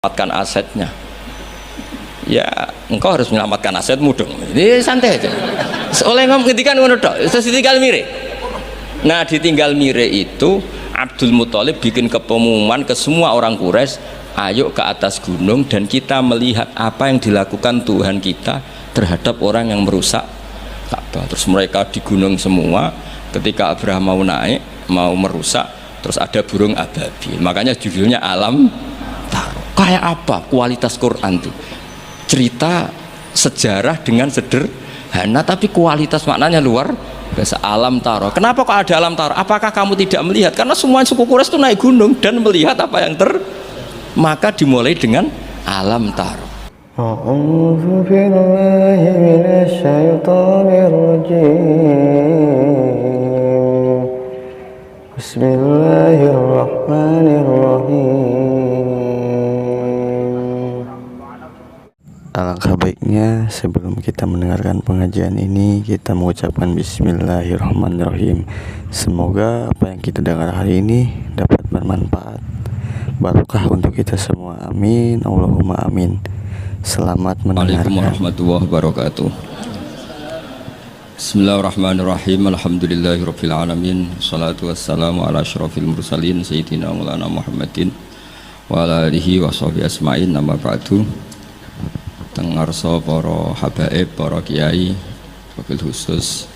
menyelamatkan asetnya. Ya, engkau harus menyelamatkan asetmu dong. Ini santai aja. Oleh ngendikan ngono tok, terus ditinggal mire. Nah, ditinggal mire itu Abdul Muthalib bikin pengumuman ke semua orang Quraisy, ayo ke atas gunung dan kita melihat apa yang dilakukan Tuhan kita terhadap orang yang merusak Ka'bah. Terus mereka di gunung semua. Ketika Abraham mau naik, mau merusak, terus ada burung ababil. Makanya judulnya Alam Taro. Kayak apa kualitas Quran tuh? Cerita sejarah dengan sederhana tapi kualitas maknanya luar biasa. Alam Taro. Kenapa kok ada Alam Taro? Apakah kamu tidak melihat? Karena semua suku Quraisy itu naik gunung dan melihat apa yang maka dimulai dengan Alam Taro. A'udzu billahi minasyaitonir rajim. Bismillahirrahmanirrahim. Alangkah baiknya sebelum kita mendengarkan pengajian ini kita mengucapkan Bismillahirrahmanirrahim. Semoga apa yang kita dengar hari ini dapat bermanfaat, barokah untuk kita semua. Amin, Allahumma amin. Selamat mendengarkan. Waalaikumsalam warahmatullahi wabarakatuh. Bismillahirrahmanirrahim. Alhamdulillahirabbil alamin. Shalatu wassalamu ala asyrofil mursalin sayyidina Maulana Muhammadin wa ala alihi wa sahbihi asma'in. Amma ba'du. Teng ngarsa para habaib, para kiai, wabil khusus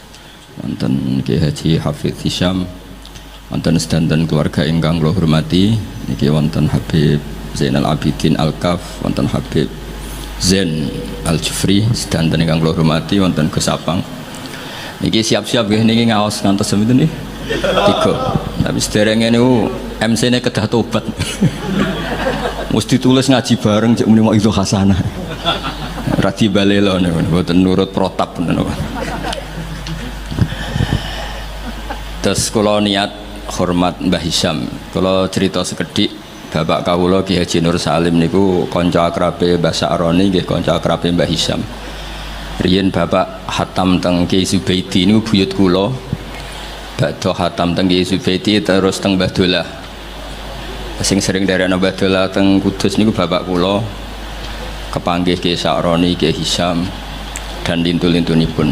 wonten Kiai Haji Hafidz Hisyam, wonten sedanten keluarga ingkang kula hormati, niki wonten Habib Zainal Abidin Al-Kaf, wonten Habib Zain Al-Jufri, sedanten ingkang kula hormati, wonten Gus Apang. Niki siap-siap nggih niki ngaos ngantos seminten niki. 3. Tapi sederenge niku MC-ne kedah tobat. Mesti tulis ngaji bareng cek muni itu hasanah. Ora dibalelo niku mboten nurut protap niku. Terus kula niat hormat Mbah Hisyam. Kula cerita sekedhik Bapak kawula Ki Haji Nur Salim niku kanca akrabe Mbah Sa'roni nggih kanca akrabe Mbah Hisyam. Riyen Bapak hatam teng Ki Zubaidi niku buyut kula. Badhe hatam teng Ki Zubaidi terus teng Mbah Dolah. Sing sering darekno Mbah Dolah teng Kudus niku bapak kula. Kepanggih Ki Sa'roni, Ki Hisyam dan lintu-lintunipun.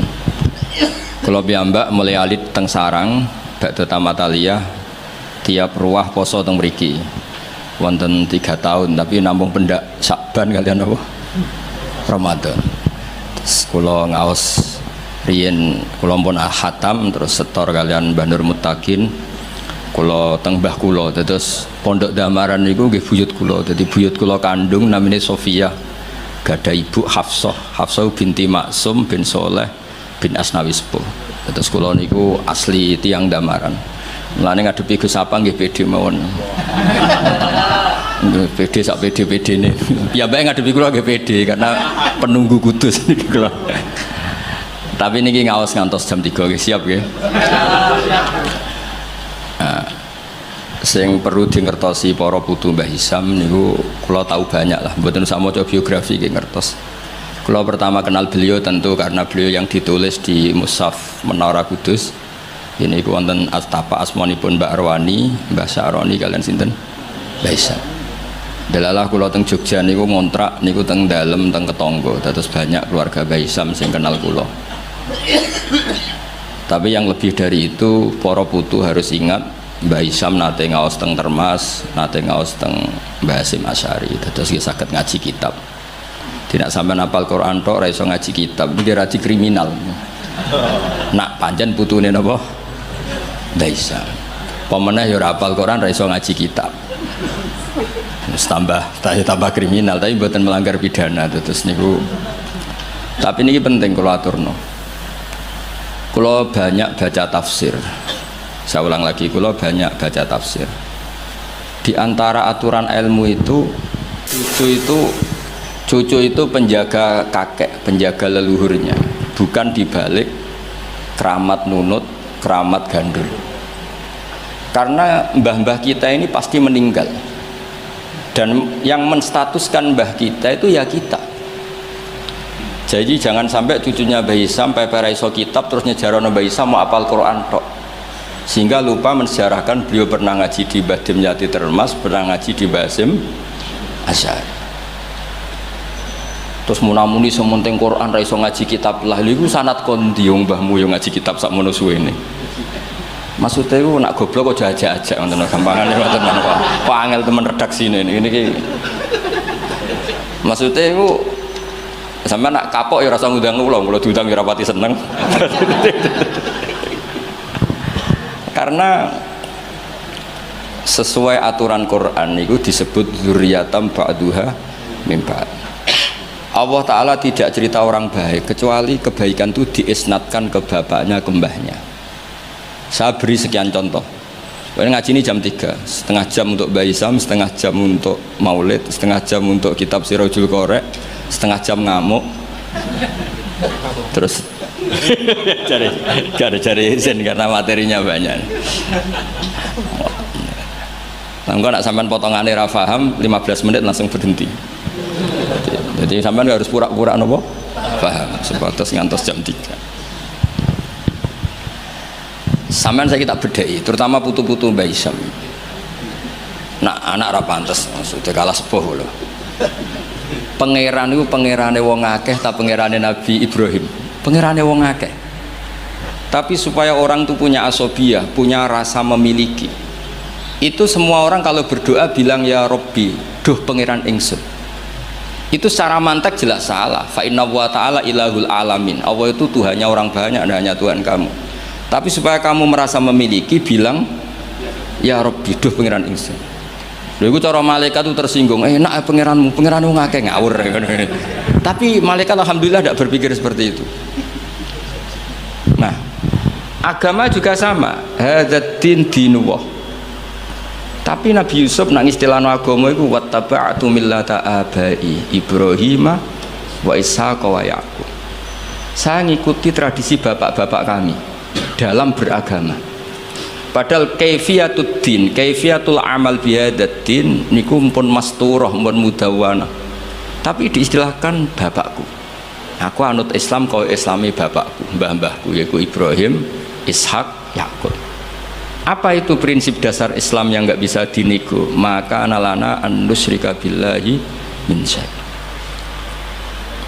Kula piyambak mulai alit teng sarang badhe tamat aliyah tiap ruah poso teng mriki. Wonten 3 tahun tapi namung pendak Sa'ban kalian apa? Ramadan. Terus kula ngaos riyen kula pun khatam terus setor kalian Mbah Nur Muttaqin. Kula teng mbah kula terus pondok Damaran niku nggih buyut kula. Dadi buyut kula kandung namine Sofia. Gada ibu Hafsah binti Maksum bin Soleh bin Asnawi Sepuh. Terus kula niku asli tiang Damaran. Mulane ngadepi Gus Apang nggih pede mawon. PD sak PD-PD-ne. Ya bae ngadepi kula nggih pede karena penunggu Kudus niki kula. Tapi niki ngaos ngantos jam 3 nggih siap nggih. Nah, sing perlu dingertosi para putu Mbah Hisyam niku kula tahu banyak lah, mboten usah maca biografi nggih ngertos. Kula pertama kenal beliau tentu karena beliau yang ditulis di Mushaf Menara Kudus. Ini ku wonten astapa asmanipun Mbak Arwani, Mbah Sa'roni kalian sinten? Mbah Hisyam. Delalah kula teng Jogja niku ngontrak niku teng dalem teng ketangga. Dados banyak keluarga Mbah Hisyam sing kenal kula. Tapi yang lebih dari itu para putu harus ingat Mbah Hisyam nate ngaos teng Termas, nate ngaos teng Mbah Hasyim Asy'ari. Dados nggih saged ngaji kitab. Tidak sampai hafal Quran tok ora iso ngaji kitab, iki radi kriminal. Nak pancen putune napa? Mbah Hisyam. Pemenah ya ora hafal Quran ora iso ngaji kitab. Terus tambah kriminal, tapi mboten melanggar pidana terus niku. Tapi niki penting kula aturno. Kula banyak baca tafsir. Saya ulang lagi, kula banyak baca tafsir. Di antara aturan ilmu itu cucu itu penjaga kakek, penjaga leluhurnya, bukan dibalik keramat nunut, keramat gandul. Karena mbah-mbah kita ini pasti meninggal. Dan yang menstatuskan mbah kita itu ya kita. Jadi jangan sampai cucunya Mbah Hisyam pepe iso kitab terus nyejarono Mbah Hisyam mau apal Quran tok. Sehingga lupa mensejarahkan beliau pernah ngaji di Mbah Dimyati Termas, pernah ngaji di Mbah Hasyim Asy'ari. Terus munamuni sementing Quran ra iso ngaji kitab lah. Lha iku sanad kondi wong mbahmu yo ngaji kitab sakmono suwene. Maksudnya itu nak goblok kok ajak-ajak ngoten gampangane ngoten kok angel temen redaksine ini iki. Maksudnya itu sampean nak kapok ya rasa ngundang kula diundang ya rapati seneng. Karena sesuai aturan Quran itu disebut dzurriyatam ba'duha min ba'd. Allah Ta'ala tidak cerita orang baik kecuali kebaikan itu diisnatkan ke bapaknya, ke mbahnya. Saya beri sekian contoh. Ngaji ini jam 3, setengah jam untuk Mbah Isam, setengah jam untuk maulid, setengah jam untuk kitab Sirajul Qorek, setengah jam ngamuk. Terus cari izin karena materinya banyak. Kalau nak sampean potongannya ra paham 15 menit langsung berhenti. Jadi sampean harus pura-pura nopo paham sebatas ngantos jam 3. Sampean saya kita bedai, terutama putu-putu Mbah Isam. Nah, anak ra pantes, sudah kalah sepuh lho. Pangeran itu pangerane wong akeh ta pangerane Nabi Ibrahim? Pangerane wong akeh. Tapi supaya orang itu punya asobiyah, punya rasa memiliki. Itu semua orang kalau berdoa bilang ya Robbi, duh pangeran ingsun. Itu secara mantek jelas salah. Fa inna wa ta'ala ilahul alamin. Allah itu Tuhannya orang banyak, dan hanya Tuhan kamu. Tapi supaya kamu merasa memiliki, bilang ya Rabbi, duh pangeran ingsun. Lha iku cara malaikat itu tersinggung, enak pangeranmu ngake ngawur. Tapi malaikat alhamdulillah tidak berpikir seperti itu. Nah, agama juga sama. Hadzal dinullah. Tapi Nabi Yusuf nang istilahno agama iku wattaba'tu millata abai Ibrahim wa Ishaq wa Yaqub. Saya ngikuti tradisi bapak-bapak kami dalam beragama. Padahal kaifiyatud din, kaifiyatul amal bihadzal din niku pun masturah, pun mudawwana. Tapi diistilahkan bapakku. Aku anut Islam kau Islami bapakku, mbah-mbahku yaitu Ibrahim, Ishaq, Yaqub. Apa itu prinsip dasar Islam yang nggak bisa dinego? Maka analana an nusyrika billahi min syai'.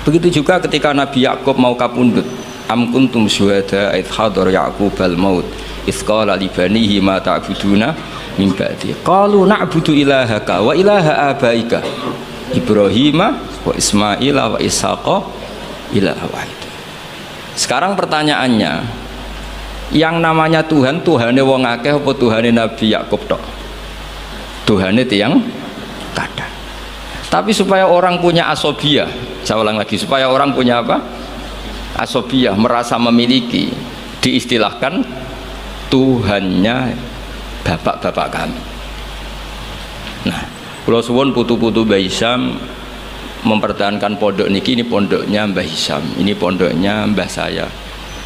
Begitu juga ketika Nabi Yakub mau kapundhut, am kuntum syuhada id hadar Yaqub al maut id qala li banihi ma ta'buduna min ba'di qalu na'budu ilahaka wa ilaha abaika Ibrahim wa Ismail wa Ishaqa ilaha wahid. Sekarang pertanyaannya, yang namanya Tuhan, Tuhane wong akeh apa Tuhane Nabi Yakub tok? Tuhane tiyang kadang. Tapi supaya orang punya asobiyah, saya ulang lagi, supaya orang punya apa? Asobiyah, merasa memiliki, diistilahkan Tuhannya bapak-bapak kami. Nah, kula suwun putu-putu Mbah Isam mempertahankan pondok niki, ini pondoknya Mbah Isam, ini pondoknya mbah saya.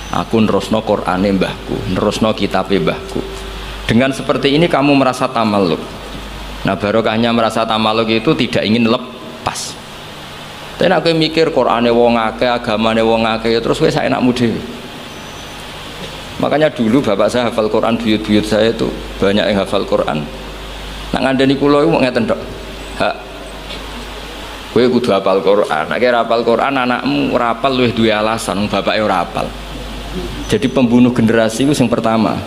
Aku nerusno Qur'ane mbahku, nerusno kitabe mbahku. Dengan seperti ini kamu merasa tamaluk. Nah, barokahnya merasa tamaluk itu tidak ingin lepas. Tapi aku mikir Qur'ane wong akeh, agamane wong akeh, terus wis enakmu dhewe. Makanya dulu bapak saya hafal Quran, buyut-buyut saya itu banyak yang hafal Quran. Nak ngandani kula iku ngeten tok. Hak kowe kudu hafal Quran. Nek ora hafal Quran anakmu ora hafal luwih duwe alasan, bapake ora hafal. Jadi pembunuh generasi itu yang pertama.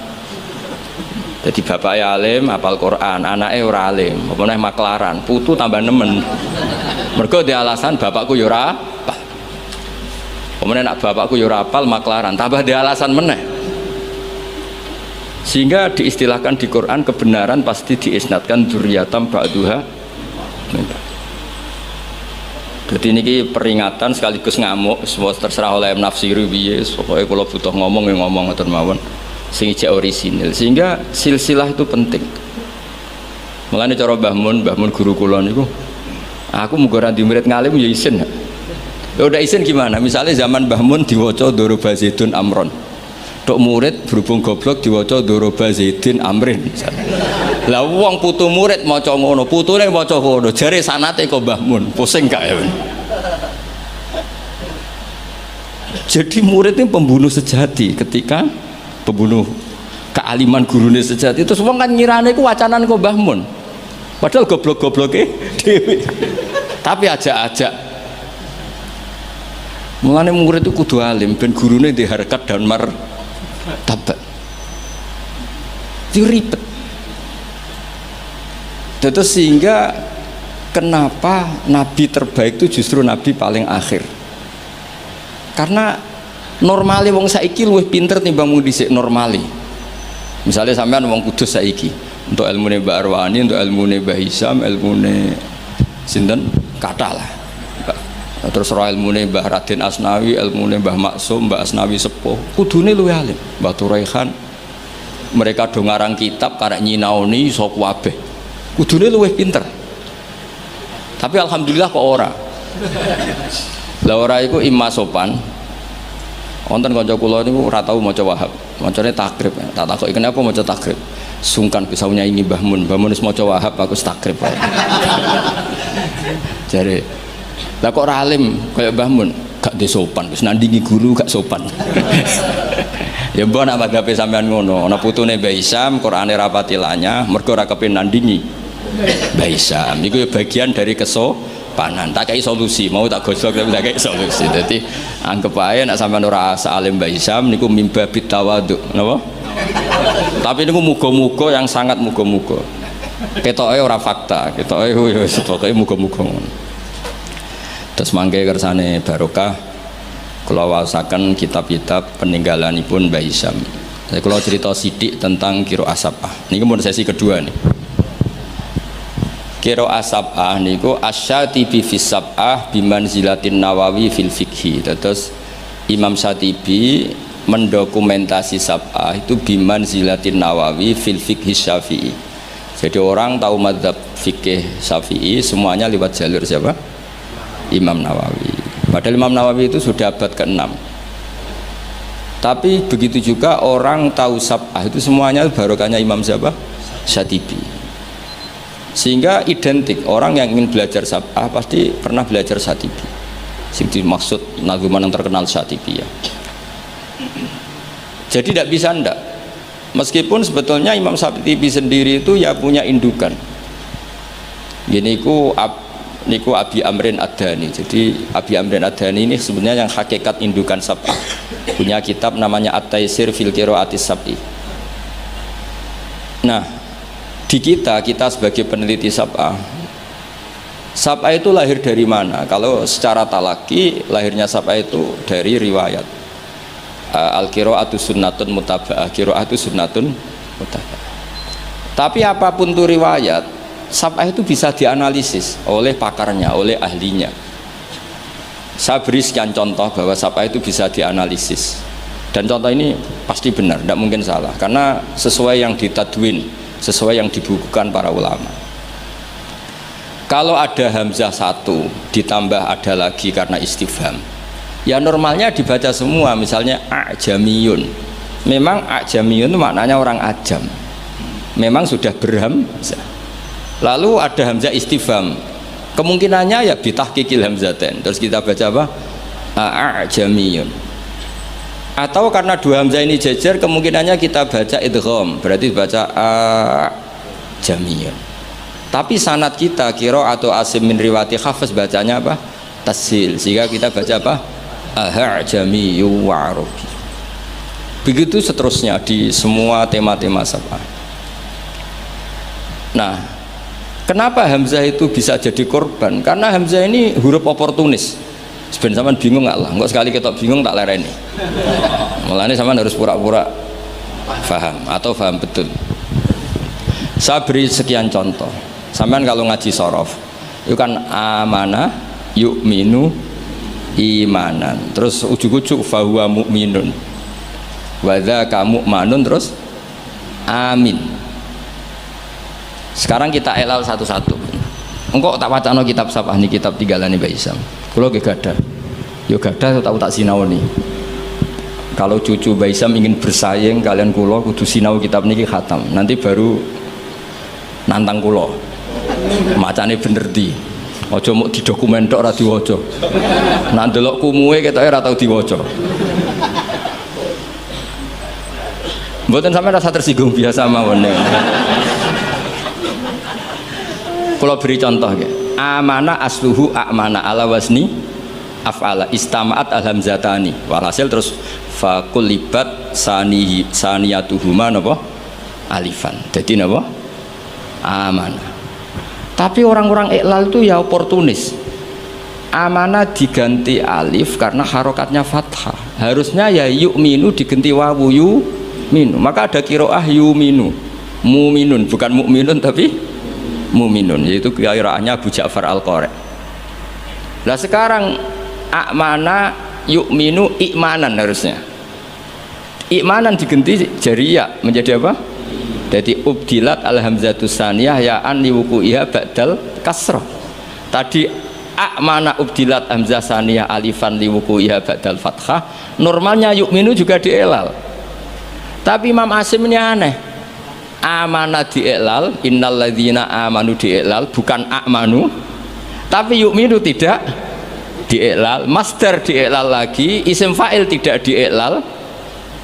Jadi bapaknya alim, hafal Quran, anaknya ora alim, apa maklaran, putu tambah nemen. Mergo dia alasan bapakku ya ora hafal. Kemudian nak bapakku ya ora hafal, maklaran, tambah dia alasan meneh. Sehingga diistilahkan di Quran kebenaran pasti diisnatkan dzurriyatam ba'duha. Jadi ini peringatan sekaligus ngamuk, semua terserah oleh nafsiru piye, pokoknya kalau butuh ngomong ya ngomong atau mawon, sing ijek orisinil. Sehingga silsilah itu penting. Mulane cara Mbah Mun guru kula niku, aku muga ra di murid ngalim ya isin. Ya udah isin gimana? Misalnya zaman Mbah Mun diwaca Doroba Zaidun Amron. Tok murid berhubung goblok diwaca Doroba Zaidin Amrin. Lah wong putu murid maca ngono, putune maca ngono, jare sanate kok Mbah Mun, pusing gak ya? Jadi murid ini pembunuh sejati ketika pembunuh kealiman gurune sejati. Terus wong kan nyirane iku wacanan kok Mbah Mun. Padahal goblok-gobloke dhewe. Tapi ajak-ajak Mulane murid itu kudu alim ben gurune di harkat dan martabat. Itu ribet. Terus sehingga kenapa nabi terbaik itu justru nabi paling akhir? Karena normali wong saiki luwih pinter timbang wong dhisik normali. Misalnya sampean wong kudus saiki, untuk ilmune Mbak Arwani, untuk ilmune Mbah Hisam, ilmune sinten kathah lah. Terus roh ilmune Mbah Raden Asnawi, ilmune Mbah Maksum, Mbah Asnawi Sepuh, kudune luwih alim. Mbah Turaihan, mereka do ngarang kitab karek nyinaoni iso kabeh. Kudune luwih pinter. Tapi alhamdulillah kok ora. Lah ora iku imma sopan. Wonten kanca kula niku ora tau maca Wahab. Macane takrib. Tak takoki kenapa maca takrib. Sungkan kesaunya ini Mbah Mun. Mbah Mun wis maca Wahab aku takrib wae. Jare, lah kok ora alim kaya Mbah Mun, gak de sopan, wis nandingi guru gak sopan. Ya mbok nak madhape sampean ngono, ana putune Mbah Hisam, Qur'ane rapati lanyah, mergo ora kepen nandingi Mbah Hisam. Iku ya bagian dari kesopanan. Tak kei solusi, mau tak gosok tapi tak kei solusi. Dadi anggap ae nek sampean ora salim Mbah Hisam niku mimba bitawadhu, napa? Tapi niku muga-muga yang sangat muga-muga. Ketoke ora fakta, ketoke yo pokoke muga-muga ngono. Terus mangke kersane barokah kula waosaken kitab-kitab peninggalanipun Mbah Hisam. Saya kula cerita sithik tentang Qiraah Sab'ah. Niki mun sesi kedua nih. Qiraah Sab'ah niku Asy-Syatibi fi Sab'ah bimanzilatin Nawawi fil fiqhi. Terus Imam Syatibi mendokumentasi Sab'ah itu bimanzilatin Nawawi fil fiqhi Syafi'i. Jadi orang tahu mazhab fikih Syafi'i semuanya lewat jalur siapa? Imam Nawawi. Padahal Imam Nawawi itu sudah abad ke-6. Tapi begitu juga orang tahu Sab'ah itu semuanya barokahnya Imam siapa? Syatibi. Sehingga identik orang yang ingin belajar Sab'ah pasti pernah belajar Syatibi. Sing dimaksud nazuman yang terkenal Syatibi ya. Jadi tidak bisa ndak. Meskipun sebetulnya Imam Syatibi sendiri itu ya punya indukan. Gini niku Abi Amrin Ad-Dhani. Jadi Abi Amrin Ad-Dhani ini sebenarnya yang hakikat indukan Sab'ah. Punya kitab namanya At-Taisir fil Qiraatis Sab'i. Nah, di kita sebagai peneliti Sab'ah, Sab'ah itu lahir dari mana? Kalau secara talaki lahirnya Sab'ah itu dari riwayat. Al-qiraatu sunnatun mutaba'ah, qiraatu sunnatun mutaba'ah. Tapi apapun itu riwayat, Sab'ah itu bisa dianalisis oleh pakarnya, oleh ahlinya. Saya beri sekian contoh bahwa Sab'ah itu bisa dianalisis. Dan contoh ini pasti benar, tidak mungkin salah, karena sesuai yang ditadwin, sesuai yang dibukukan para ulama. Kalau ada hamzah satu ditambah ada lagi karena istifham, ya normalnya dibaca semua. Misalnya a'jamiyun, memang a'jamiyun itu maknanya orang ajam, memang sudah berhamzah. Lalu ada hamzah istifham, kemungkinannya ya bitahqiqil hamzatain, terus kita baca apa? A'jamiyun. Atau karena dua hamzah ini jejer, kemungkinannya kita baca idgham, berarti baca a'jamiyun. Tapi sanad kita qiraah atau Asim min riwayati Hafs bacanya apa? Tasil, sehingga kita baca apa? A'jamiyyu wa arabi. Begitu seterusnya di semua tema-tema Sab'ah. Nah, kenapa hamzah itu bisa jadi korban? Karena hamzah ini huruf oportunis. Sebenarnya sampean bingung nggak lah? Enggak sekali ketok bingung tak lereni. Mulanya sampean harus pura-pura paham atau paham betul. Saya beri sekian contoh. Sampean kalau ngaji sorof, itu kan amanah, yu'minu, imanan, terus ujuk-ujuk fahuwa mu'minun, wadza mu'manun, terus amin. Sekarang kita elal satu-satu. Engkau tak wacana kitab Sab'ah ini, kitab tinggalane Mbah Hisam. Kulo ge gadah. Yo gadah tahu tak sinaoni. Kalau cucu Mbah Hisam ingin bersaing kalian kulo kudu sinau kitab niki khatam. Nanti baru nantang kulo. Macane bener di. Aja muk di dokumen tok ora diwaca. Nak ndelok kumuwe ketoke ora tau diwaca. Mboten sampeyan rasa tersinggung biasa mawon. Kula beri contoh nggih. Amana asluhu amana ala wasni af'ala istama'at alhamzatani. Walhasil terus fakulibat saniyatuhuma napa alifan. Jadi napa amanah. Tapi orang-orang iklal itu ya oportunis. Amanah diganti alif karena harokatnya fathah. Harusnya ya yu'minu diganti wawu yu'minu. Maka ada qiraah yu'minu, mu'minun, bukan mu'minun tapi mu'minun, yaitu qiraahnya Abu Ja'far Al-Qari. Nah sekarang amana yu'minu i'manan harusnya. I'manan diganti jariyah menjadi apa? Jadi ubdilat alhamzatus saniyah ya'an liwuku'iha ba'dal kasrah. Tadi amana ubdilat hamzah saniyah alifan liwuku'iha ba'dal fathah. Normalnya yu'minu juga dielal. Tapi Imam Asim ini aneh. Amana dielal, innalladzina amanu dielal, bukan amanu. Tapi yu'minu tidak dielal, masdar dielal lagi, isim fa'il tidak dielal.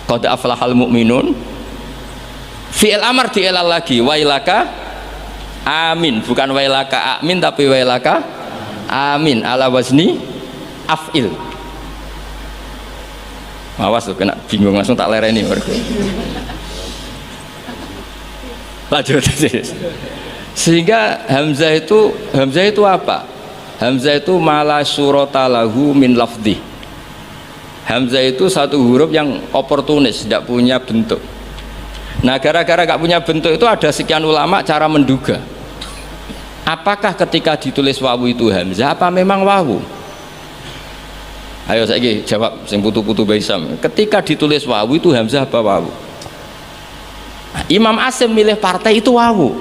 Qad aflahal mu'minun. Fi'il amar dielal lagi, wailaka amin, bukan wailaka amin tapi wailaka amin ala wazni af'il. Awas tuh kena bingung langsung tak lereni. Lanjut. Sehingga hamzah itu apa? Hamzah itu mala surata lahu min lafdhi. Hamzah itu satu huruf yang oportunis, tidak punya bentuk. Nah gara-gara gak punya bentuk itu ada sekian ulama cara menduga apakah ketika ditulis wawu itu hamzah apa memang wawu. Ayo saya jawab sing putu-putu Baisam, ketika ditulis wawu itu hamzah apa wawu? Nah, Imam Asim milih partai itu wawu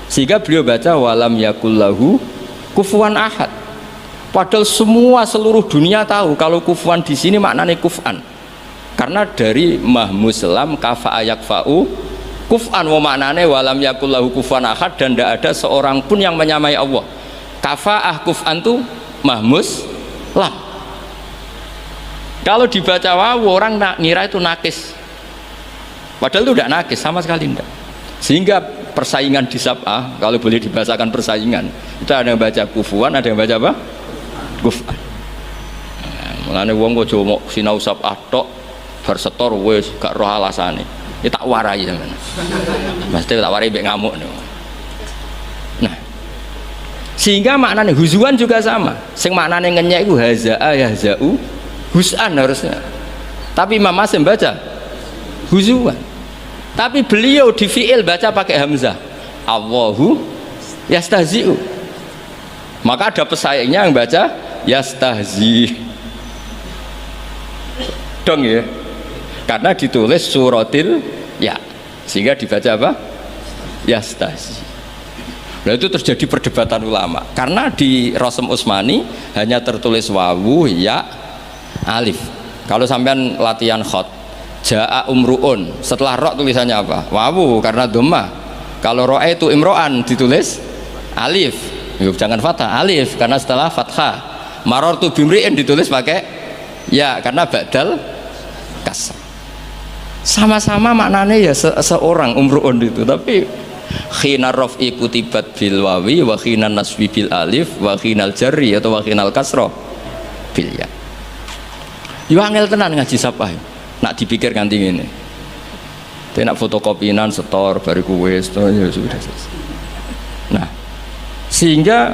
sehingga beliau baca walam yakullahu kufuwan ahad, padahal seluruh dunia tahu kalau kufuwan di sini maknanya kuf'an. Karena dari mahmuslam kafa ayak fa'u kuf'an wa maknane walam yakullahu kufuwan ahad, dan tidak ada seorang pun yang menyamai Allah. Kafa'ah kuf'an itu mahmus lam. Kalau dibaca wawu orang ngira itu nakis, padahal itu tidak nakis sama sekali tidak. Sehingga persaingan di sab'ah, kalau boleh dibahasakan persaingan, itu ada yang baca kufuwan, ada yang baca apa? Kuf'an. Mulane wong kok jomo sinau sab'ah tok bersetor wis gak roh alasane. Ya tak warai sampean. Mesti tak warai mbek ngamuk nih. Nah, sehingga maknanya huzuan juga sama. Sing maknanya ngenyek iku hazaa yahzau hus'an harusnya. Tapi Imam Asim baca huzuan. Tapi beliau di fi'il baca pakai hamzah. Allahu yastahzi'u. Maka ada pesaingnya yang baca yastahzi. Dong ya. Karena ditulis suratil ya, sehingga dibaca apa? Yastahzi. Nah itu terjadi perdebatan ulama karena di Rasm Utsmani hanya tertulis wawu ya alif. Kalau sampean latihan khot jaa umruun, setelah ro tulisannya apa? Wawu karena dhammah. Kalau ro'a itu imro'an ditulis alif. Yuk, jangan fathah, alif karena setelah fathah. Marartu bimri'in ditulis pakai ya karena ba'dal kasr. Sama-sama maknanya ya seorang umruun itu, tapi khina raf'i kutibat bil wawi wa khina nasbi bil alif wa khinal jarri atau wa khinal kasra bil ya. Yo angel tenan ngaji sapa. Nak dipikir ganti ngene. Tenak fotokopinan setor bariku wis ya sudah selesai. Nah, sehingga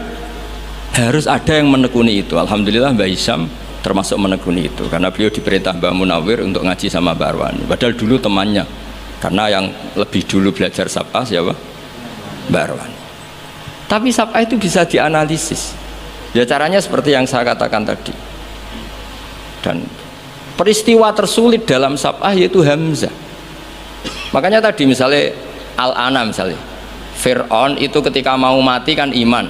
harus ada yang menekuni itu. Alhamdulillah Mbak Hisam termasuk menekuni itu karena beliau diperintah Mbak Munawir untuk ngaji sama Mbak Arwani, padahal dulu temannya, karena yang lebih dulu belajar sab'ah siapa? Mbak Arwani. Tapi sab'ah itu bisa dianalisis ya, caranya seperti yang saya katakan tadi. Dan peristiwa tersulit dalam sab'ah yaitu hamzah. Makanya tadi misalnya Al-Ana, misalnya Fir'aun itu ketika mau mati kan iman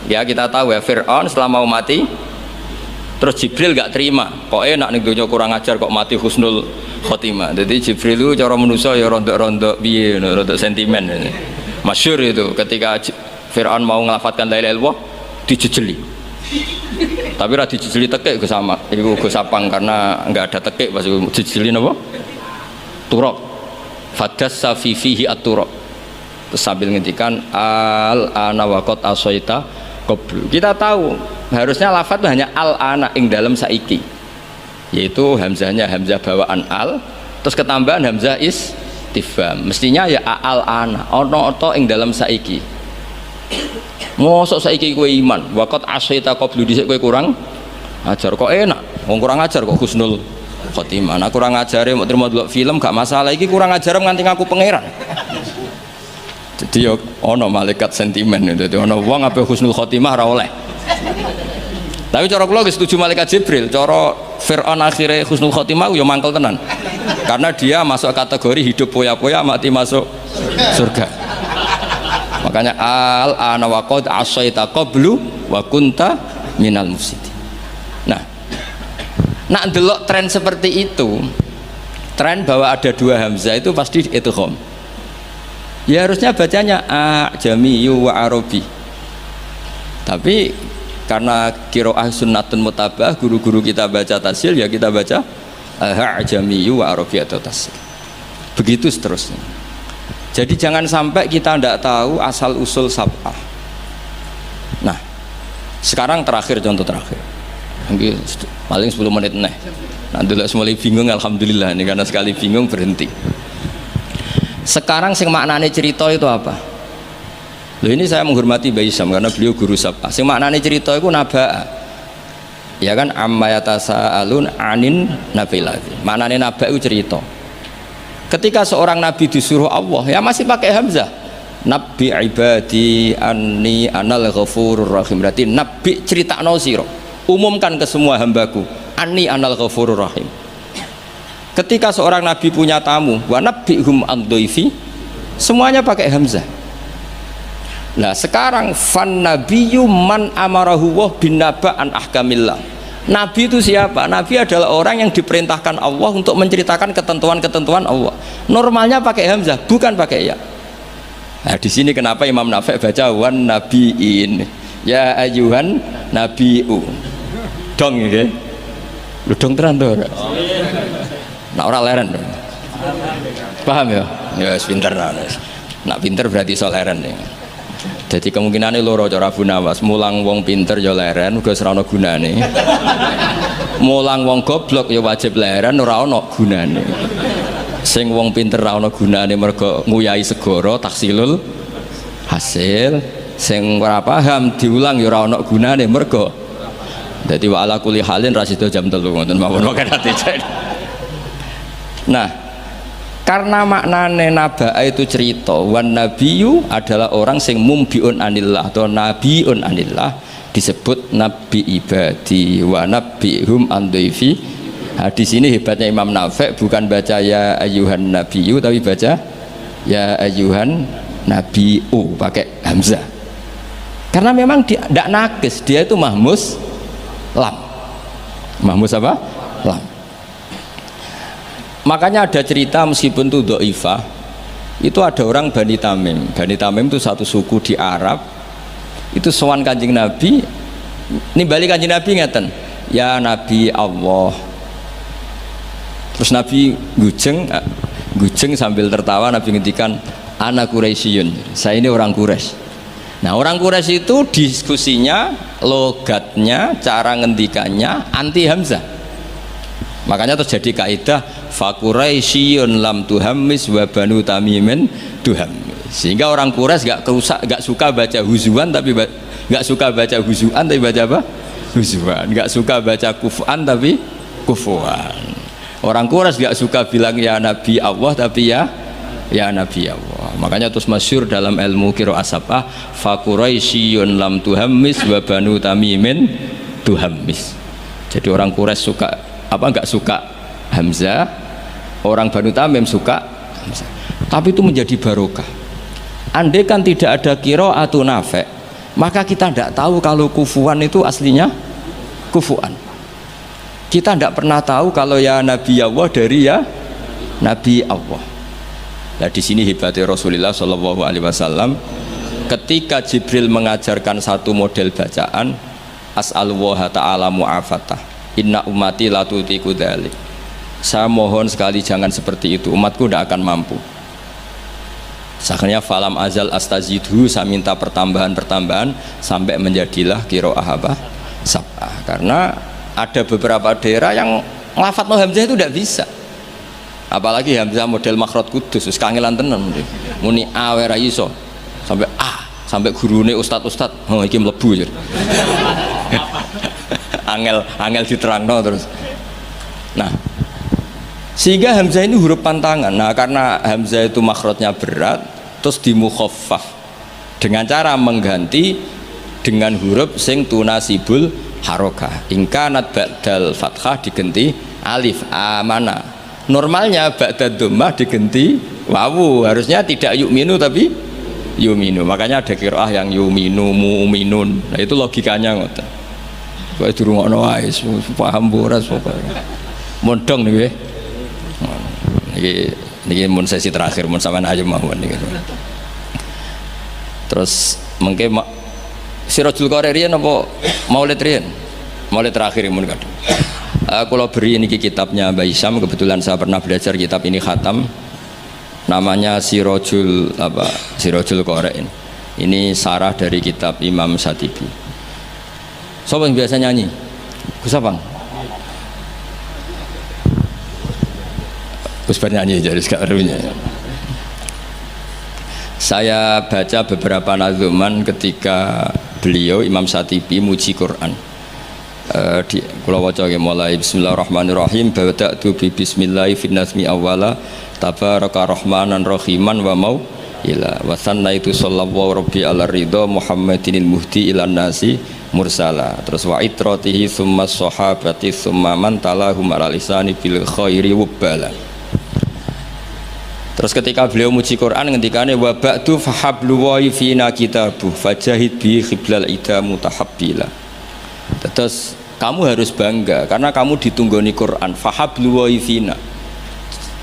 ya, kita tahu ya Fir'aun setelah mau mati terus Jibril gak terima, kok enak nih dunia kurang ajar kok mati husnul khotimah. Jadi Jibril itu cara manusia ya rontok-rontok biye, rontok sentimen. Masyhur itu ketika Fir'aun mau ngelafatkan la ilaha illallah dijejeli. Tapi ra dijejeli tekek Gus sama, iku Gus Sapang karena enggak ada tekek pas dijejeli napa? Turab. Fadassa fi fihi at-turab. Terus sambil ngendikan al ana waqat asaita qablu. Kita tahu harusnya lafadz hanya al-ana ing dalam saiki, yaitu hamzahnya hamzah bawaan al, terus ketambahan hamzah istifham. Mestinya ya al-ana ono to ing dalam saiki. Mosok saiki kowe iman, waqat asyita qablu dhisik kowe kurang ajar kok enak. Wong kurang ajar kok husnul khotimah. Nah kurang ajare mau terima delok film gak masalah, iki kurang ajar nganti ngaku pangeran. Jadi yo ono malaikat sentimen itu, ono wong ape husnul khotimah ora oleh. Tapi cara kula wis setuju malaikat Jibril, cara Fir'aun akhirnya husnul khotimah yo mangkel tenan. Karena dia masuk kategori hidup poya-poya mati masuk surga. Makanya al-ana wa qad asaita qablu wa kunta minal mufsidin. Nah, nak delok tren seperti itu, tren bahwa ada dua hamzah itu pasti idgham. Ya harusnya bacanya ajamiyu wa arabi. Tapi karena qiraah sunnatun mutabah, guru-guru kita baca tasil ya kita baca ajamiyu wa arabi atau tasil. Begitu seterusnya. Jadi jangan sampai kita tidak tahu asal usul sab'ah. Nah, sekarang terakhir, contoh terakhir. Mungkin paling 10 menit nih. Nanti mulai bingung, alhamdulillah ini karena sekali bingung berhenti. Sekarang sing maknane cerita itu apa? Loh ini saya menghormati Mbah Isyam karena beliau guru sab'ah. Sing maknane cerita itu naba. Ya kan amma yatasaalun anin nabilati. Maknane naba itu cerita. Ketika seorang nabi disuruh Allah ya masih pakai hamzah. Nabi ibadi anni anal ghafurur rahim. Berarti nabi critakno sira. Umumkan ke semua hambaku anni anal ghafurur rahim. Ketika seorang nabi punya tamu wa nabbihum an dhaifi, semuanya pakai hamzah. Nah sekarang fan nabiyyu man amarahu wa bin naba an ahkamillah. Nabi itu siapa? Nabi adalah orang yang diperintahkan Allah untuk menceritakan ketentuan-ketentuan Allah. Normalnya pakai hamzah, bukan pakai ya. Nah di sini kenapa Imam Nafi' baca wan nabiin, ya ayuhan nabiu. Dong ya, lu dong teran tuh. Nak orang leren, paham ya? Ya pinter lah. Nak pinter berarti soal leren ya. Jadi kemungkinannya loro cara Abu Nawas, mulang wong pinter ya leren, uga ora ana gunane. Mulang wong goblok ya wajib leren, ora ana gunane. Sing wong pinter ora ana gunane mergo nguyahi segara taksilul hasil. Sing ora paham diulang ya ora ana gunane mergo. Dadi wa ala kulli halin ra sida jam 3 ngoten mawon kok ati. Nah, karena maknane naba itu cerita, wan nabiyu adalah orang sing mumbiun anillah atau nabiun anillah, disebut nabi ibadi wa nabihum an dhaifi. Nah, di sini hebatnya Imam Nafi' bukan baca ya ayyuhan nabiyu tapi baca ya ayyuhan nabiu pakai hamzah. Karena memang dia tidak nakis, dia itu mahmus lam. Mahmus apa? Lam. Makanya ada cerita meskipun itu dhaifah, itu ada orang Bani Tamim. Bani Tamim itu satu suku di Arab. Itu sowan Kanjeng Nabi, nimbali Kanjeng Nabi ngeten, ya Nabi Allah. Terus Nabi gujeng sambil tertawa Nabi ngendikan ana Quraisyun. Saya ini orang Quraisy. Nah, orang Quraisy itu diskusinya, logatnya, cara ngendikannya anti hamzah. Makanya terjadi kaidah fa Quraisyun lam tuhammis wa banu tamimin tuhammis. Sehingga orang Quraisy gak suka baca huzuan tapi gak suka baca huzuan tapi baca apa? Huzuan. Gak suka baca kufuan tapi kufuan. Orang Quraisy gak suka bilang ya Nabi Allah tapi ya Nabi Allah. Makanya terus masyhur dalam ilmu qiraah sab'ah fa Quraisyun lam tuhammis wa banu tamimin tuhammis. Jadi orang Quraisy suka nggak suka hamzah, orang Banu Tamim suka hamzah. Tapi itu menjadi barokah. Andai kan tidak ada qiraatu Nafi', maka kita tidak tahu kalau kufuan itu aslinya kufuan. Kita tidak pernah tahu kalau ya Nabi Allah dari ya Nabi Allah. Nah di sini hebatnya Rasulullah Shallallahu Alaihi Wasallam ketika Jibril mengajarkan satu model bacaan as'alullah ta'ala mu'afatah inna ummati la tutiku dzalik. Saya mohon sekali jangan seperti itu, umatku tidak akan mampu. Akhirnya falam azal astazidhu, saya minta pertambahan sampai menjadilah qiraah apa? sab'ah, karena ada beberapa daerah yang nglafadzno hamzah itu tidak bisa, apalagi hamzah model makhraj kudus wis kangelan tenan muni a ora iso sampai sampai gurune ustad oh iki mlebu jar angel diterangno terus. Nah, sehingga hamzah ini huruf pantangan. Nah, karena hamzah itu makhrajnya berat terus dimukhaffaf dengan cara mengganti dengan huruf sing tunasibul harokah. Ingkanat ba'dal fathah diganti alif amana. Normalnya ba'dad dhammah diganti wawu, harusnya tidak yuminu tapi yuminu. Makanya ada qiraah yang yuminu mu'minun. Nah, itu logikanya ngoten. Kowe dirungokno wae paham boras pokoke. Mondong niki. Niki mun sesi terakhir mun sampean ayo mawon niki. Terus mengke Sirajul Qari riyen apa Maulid riyen? Maulid terakhir mun kadang. Kula beri niki kitabnya Mbah Hisam, kebetulan saya pernah belajar kitab ini khatam. Namanya Sirajul Qari. Ini sarah dari kitab Imam Satibi. Siapa yang biasa nyanyi? Gus Apang? Gus bernyanyi jadi sekarang. Saya baca beberapa nazuman ketika beliau Imam Satibi muji Quran. Di kula waca mulai bismillahirrahmanirrahim bada'tu bi bismillahi fin nazmi awwala tabaraka rahmanan rahiman wa mau ila wa sannaitu sallallahu rabbi ala ridha muhammadinil muhdi ilan nasi mursala. Terus wa itratihi summa sahabati summa man talahum ala lisani bil khairi wubbala. Terus ketika beliau muji Quran ngendikane wa ba'du fahablu wa fina kitabu fajahid bi khiblal ida mutahabbila. Terus kamu harus bangga karena kamu ditunggoni Quran. Fahablu wa fina.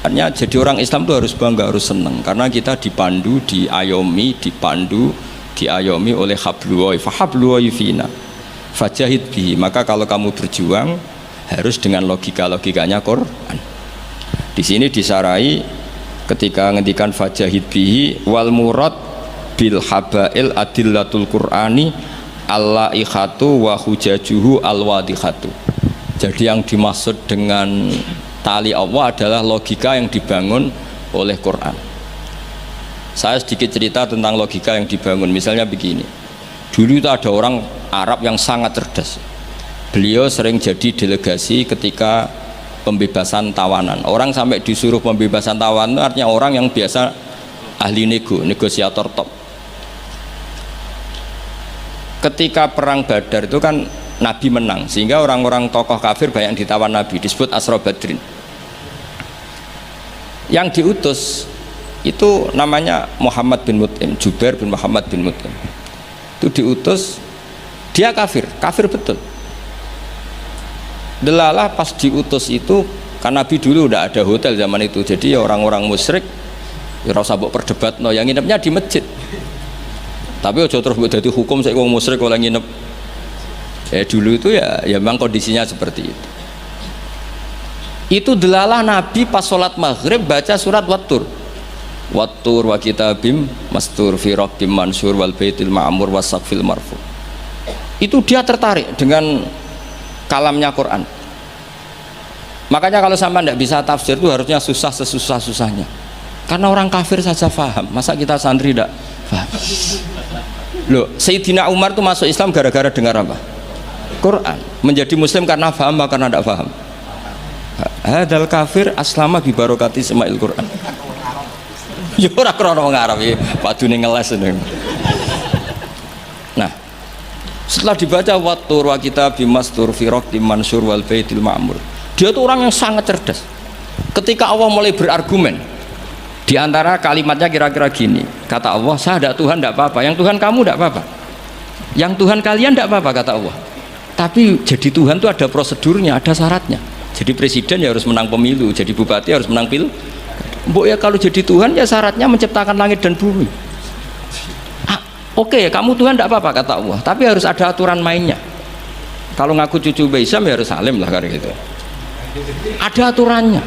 Artinya jadi orang Islam itu harus bangga, harus senang karena kita dipandu, diayomi, dipandu, diayomi oleh hablu wa fahablu wa fina. Fajahid bihi. Maka kalau kamu berjuang harus dengan logikanya Quran. Di sini disarai ketika ngendikan fajahid bihi wal murad bil habail adillatul qur'ani allaihatu wa hujajuhu alwadihatu. Jadi yang dimaksud dengan tali Allah adalah logika yang dibangun oleh Quran. Saya sedikit cerita tentang logika yang dibangun. Misalnya begini, dulu itu ada orang Arab yang sangat cerdas. Beliau sering jadi delegasi ketika pembebasan tawanan. Orang sampai disuruh pembebasan tawanan itu artinya orang yang biasa ahli negosiator top. Ketika perang Badar itu kan Nabi menang, sehingga orang-orang tokoh kafir banyak yang ditawan Nabi, disebut Asra Badrin. Yang diutus itu namanya Muhammad bin Mut'im, Jubair bin Muhammad bin Mut'im. Itu diutus, dia kafir betul. Delalah pas diutus itu, kan Nabi dulu udah ada hotel zaman itu, jadi ya orang-orang musyrik ya rasa mbok perdebatno, yang nginepnya di masjid. Tapi aja terus mbok dadi hukum saiki wong musyrik oleh nginep. Dulu itu ya memang kondisinya seperti itu. Itu delalah Nabi pas sholat maghrib baca surat Wattur wa kitabim mastur fi rabbim mansur wal baitil ma'mur wasaqfil marfu. Itu dia tertarik dengan kalamnya Quran. Makanya kalau sampai tidak bisa tafsir itu harusnya susah sesusah-susahnya, karena orang kafir saja faham, masa kita santri tidak faham? Loh, Sayyidina Umar itu masuk Islam gara-gara dengar apa? Quran. Menjadi muslim karena faham atau karena tidak faham? Hadal kafir aslama bi barokati sema'il Quran. Ya ora krono ngarep iki, padune ngeles. Nah, setelah dibaca Wattur wa kitabim mastur fi rabbim mansur wal baitil ma'mur, dia itu orang yang sangat cerdas. Ketika Allah mulai berargumen, di antara kalimatnya kira-kira gini, kata Allah, saya ada Tuhan tidak apa-apa, yang Tuhan kamu tidak apa-apa, yang Tuhan kalian tidak apa-apa, kata Allah. Tapi jadi Tuhan itu ada prosedurnya, ada syaratnya. Jadi presiden ya harus menang pemilu, jadi bupati harus menang pil. Mbok ya kalau jadi Tuhan ya syaratnya menciptakan langit dan bumi. Oke, kamu Tuhan tidak apa-apa, kata Allah, tapi harus ada aturan mainnya. Kalau ngaku cucu Baisam ya harus salim lah kayak gitu. Ada aturannya.